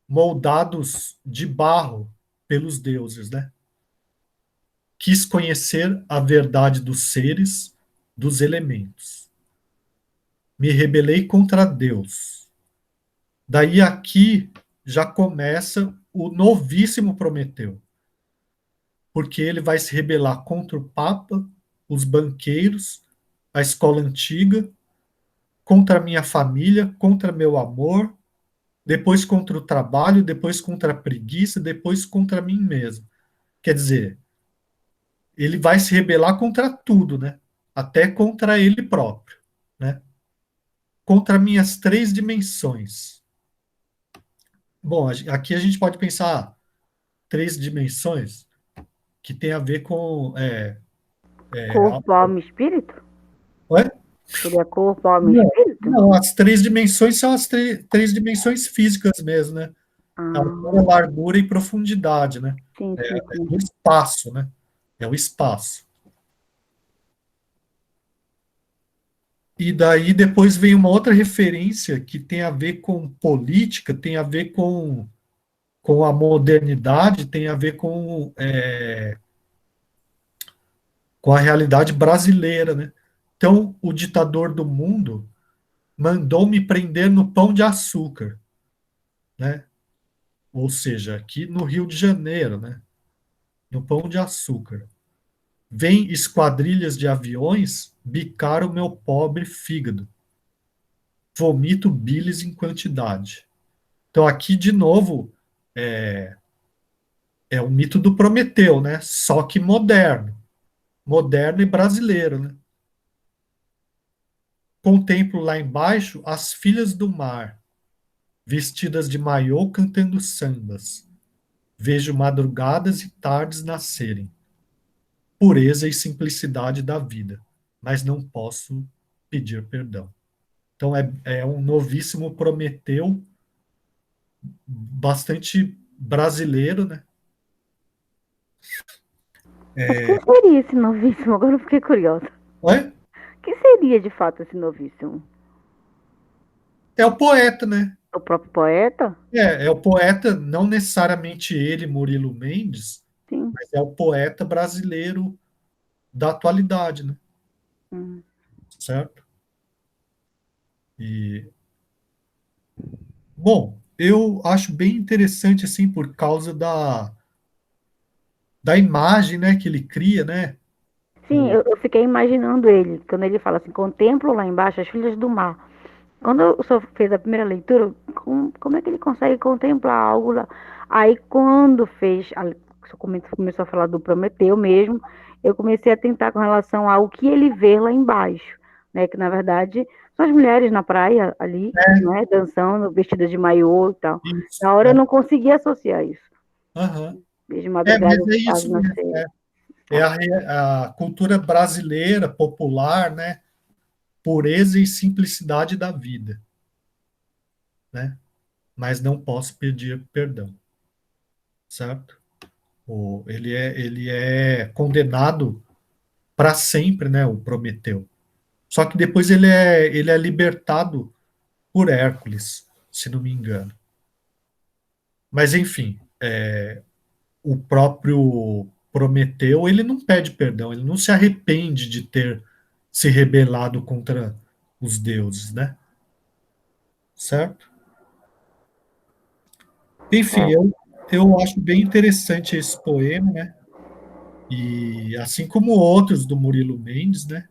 moldados de barro pelos deuses, né? Quis conhecer a verdade dos seres, dos elementos. Me rebelei contra Deus. Daí aqui já começa o novíssimo Prometeu, porque ele vai se rebelar contra o Papa, os banqueiros, a escola antiga, contra a minha família, contra meu amor, depois contra o trabalho, depois contra a preguiça, depois contra mim mesmo. Quer dizer, ele vai se rebelar contra tudo, né? Até contra ele próprio, né? Contra minhas três dimensões. Bom, aqui a gente pode pensar três dimensões que tem a ver com Corpo, alma e espírito? Ué? Seria corpo, alma e Não, espírito? não, as três dimensões são as três dimensões físicas mesmo, né? Ah, Altura, largura e profundidade, né? sim, sim, É sim. o espaço, né? É o espaço. E daí depois vem uma outra referência que tem a ver com política, tem a ver com a modernidade, tem a ver com a realidade brasileira, né? Então, o ditador do mundo mandou me prender no Pão de Açúcar, né? Ou seja, aqui no Rio de Janeiro, né? No Pão de Açúcar. Vem esquadrilhas de aviões bicar o meu pobre fígado. Vomito bilis em quantidade. Então, aqui, de novo, é o mito do Prometeu, né? Só que moderno. Moderno e brasileiro, né? Contemplo lá embaixo as filhas do mar, vestidas de maiô cantando sambas. Vejo madrugadas e tardes nascerem. Pureza e simplicidade da vida, mas não posso pedir perdão. Então é um novíssimo Prometeu, bastante brasileiro, né? Mas quem seria esse novíssimo? Agora eu fiquei curiosa. É, Quem seria de fato esse novíssimo? é o poeta, né? O próprio poeta? É o poeta, não necessariamente ele, Murilo Mendes, Sim. mas é o poeta brasileiro da atualidade, né? Hum. Certo? E, bom, eu acho bem interessante, assim, por causa da imagem, né, que ele cria, né? Sim, eu fiquei imaginando ele, quando ele fala assim, contemplo lá embaixo as filhas do mar. Quando o senhor fez a primeira leitura, como é que ele consegue contemplar algo lá? Aí, quando fez, o senhor começou a falar do Prometeu mesmo, eu comecei a tentar com relação ao que ele vê lá embaixo, né? Que, na verdade, são as mulheres na praia ali, né? Dançando, vestidas de maiô e tal. Isso, Na hora eu não conseguia associar isso. aham. Desde Mas madrugada, é tarde isso mesmo, nascer. é a cultura brasileira, popular, né? Pureza e simplicidade da vida, né? Mas não posso pedir perdão, certo? Ele é condenado para sempre, né? O Prometeu. Só que depois ele é libertado por Hércules, se não me engano. Mas enfim, o próprio Prometeu, ele não pede perdão, ele não se arrepende de ter se rebelado contra os deuses, né? Certo? Enfim, É. eu acho bem interessante esse poema, né? E assim como outros do Murilo Mendes, né?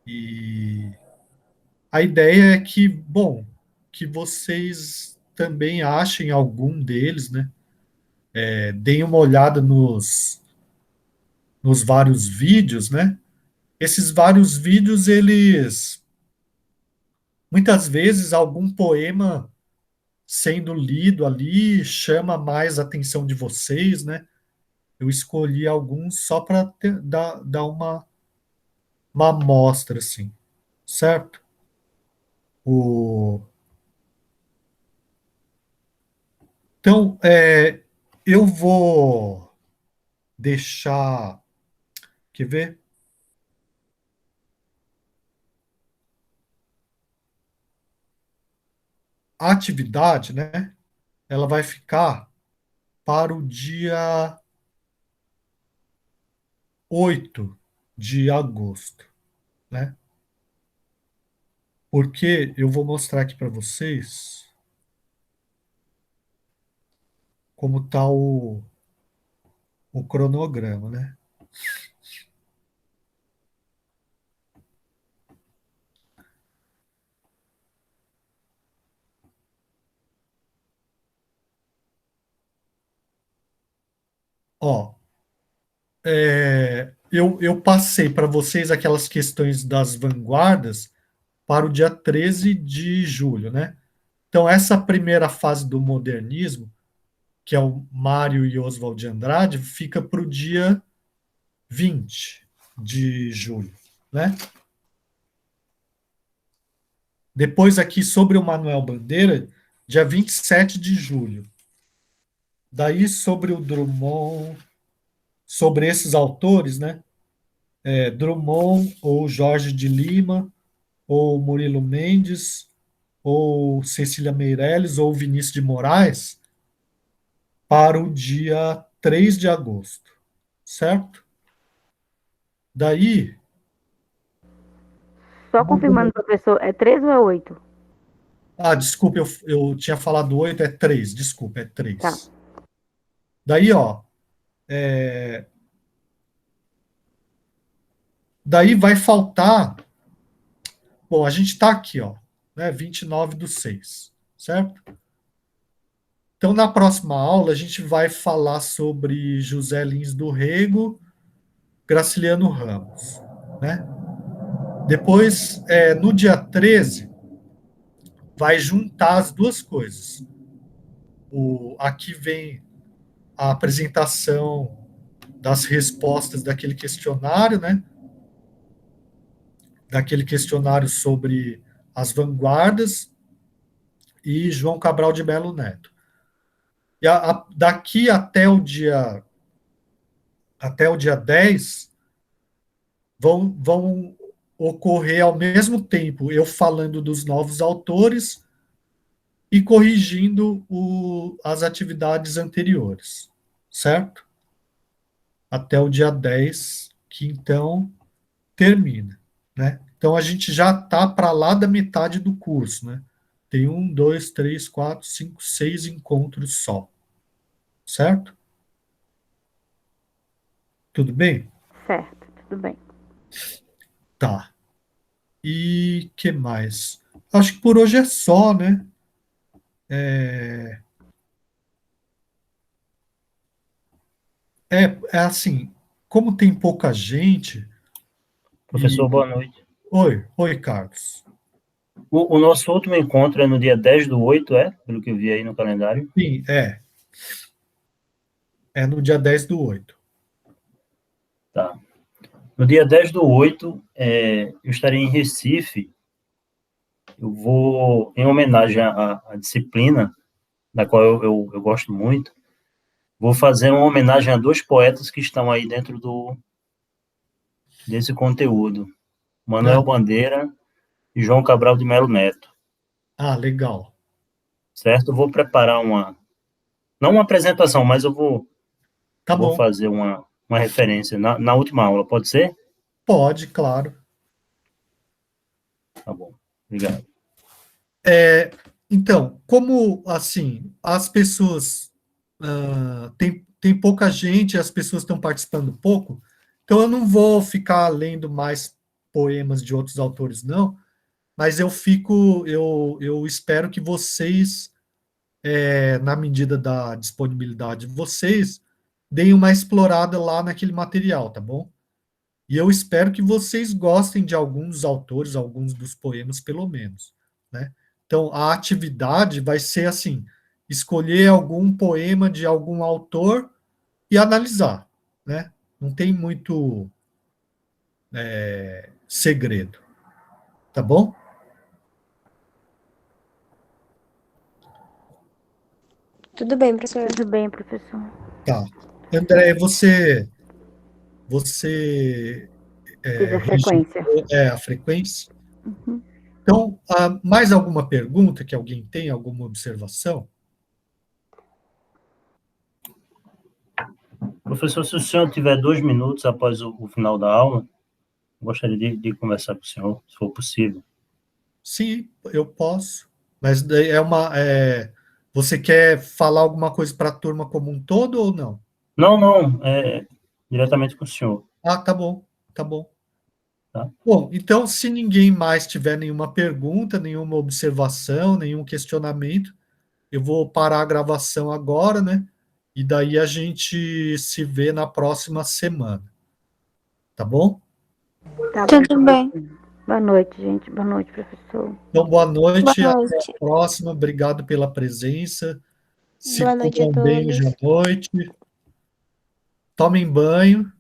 E a ideia é que, bom, que vocês também achem algum deles, né? Deem uma olhada nos vários vídeos, né? Esses vários vídeos, eles muitas vezes algum poema sendo lido ali chama mais a atenção de vocês, né? Eu escolhi alguns só para dar uma amostra, assim, certo? O, então, eu vou deixar, quer ver? a atividade, né, ela vai ficar para o dia 8 de agosto, né? Porque eu vou mostrar aqui para vocês como está o cronograma, né? Ó, eu passei para vocês aquelas questões das vanguardas para o dia 13 de julho, né? Então, essa primeira fase do modernismo, que é o Mário e Oswald de Andrade, fica para o dia 20 de julho, né? Depois aqui sobre o Manuel Bandeira, dia 27 de julho. Daí sobre o Drummond, sobre esses autores, né? Drummond ou Jorge de Lima, ou Murilo Mendes, ou Cecília Meirelles, ou Vinícius de Moraes, para o dia 3 de agosto, certo? Daí, Só confirmando, professor, é 3 ou é 8? desculpa, eu tinha falado 8, é 3, desculpa, é 3. Tá. Daí, ó, daí vai faltar, bom, a gente está aqui, ó, né, 29/6, certo? Então, na próxima aula, a gente vai falar sobre José Lins do Rego, Graciliano Ramos, né? Depois, no dia 13, vai juntar as duas coisas. Aqui vem a apresentação das respostas daquele questionário, né? Daquele questionário sobre as vanguardas e João Cabral de Melo Neto. E daqui até o dia 10 vão ocorrer ao mesmo tempo eu falando dos novos autores e corrigindo as atividades anteriores, certo? Até o dia 10, que então termina, né? Então a gente já está para lá da metade do curso, né? Tem 1, 2, 3, 4, 5, 6 encontros só, certo? Tudo bem? Certo, tudo bem. Tá. E que mais? Acho que por hoje é só, né? É assim, como tem pouca gente. Professor, boa noite. Oi, Carlos. O nosso último encontro é no dia 10/8, pelo que eu vi aí no calendário? Sim, é no dia 10/8. Tá. No dia 10/8, eu estarei em Recife. Eu vou, em homenagem à disciplina, da qual eu gosto muito, vou fazer uma homenagem a 2 poetas que estão aí dentro desse conteúdo. Manuel Bandeira e João Cabral de Melo Neto. Legal. Certo? Eu vou preparar não uma apresentação, mas eu vou bom. fazer uma referência na última aula, pode ser? Pode, claro. Tá bom, obrigado. Então, como assim, as pessoas tem pouca gente, as pessoas estão participando pouco, então eu não vou ficar lendo mais poemas de outros autores, não, mas eu espero que vocês, na medida da disponibilidade de vocês, deem uma explorada lá naquele material, tá bom? E eu espero que vocês gostem de alguns autores, alguns dos poemas, pelo menos, né? Então, a atividade vai ser assim, escolher algum poema de algum autor e analisar, né? Não tem muito segredo, tá bom? Tudo bem, professor. Tudo bem, professor. Tá. André, você Fiz a frequência. a frequência? Uhum. Então, mais alguma pergunta que alguém tem, alguma observação? Professor, se o senhor tiver 2 minutos após o final da aula, gostaria de conversar com o senhor, se for possível. Sim, eu posso. Mas daí você quer falar alguma coisa para a turma como um todo ou não? Não, diretamente com o senhor. Tá bom, tá bom. Tá. Bom, então, se ninguém mais tiver nenhuma pergunta, nenhuma observação, nenhum questionamento, eu vou parar a gravação agora, né? E daí a gente se vê na próxima semana. Tá bom? Tá bom. Tudo bem. Boa noite, gente. Boa noite, professor. Então, boa noite, Boa até noite. a próxima. Obrigado pela presença. Se Boa noite a comam bem hoje à todos. noite. Tomem banho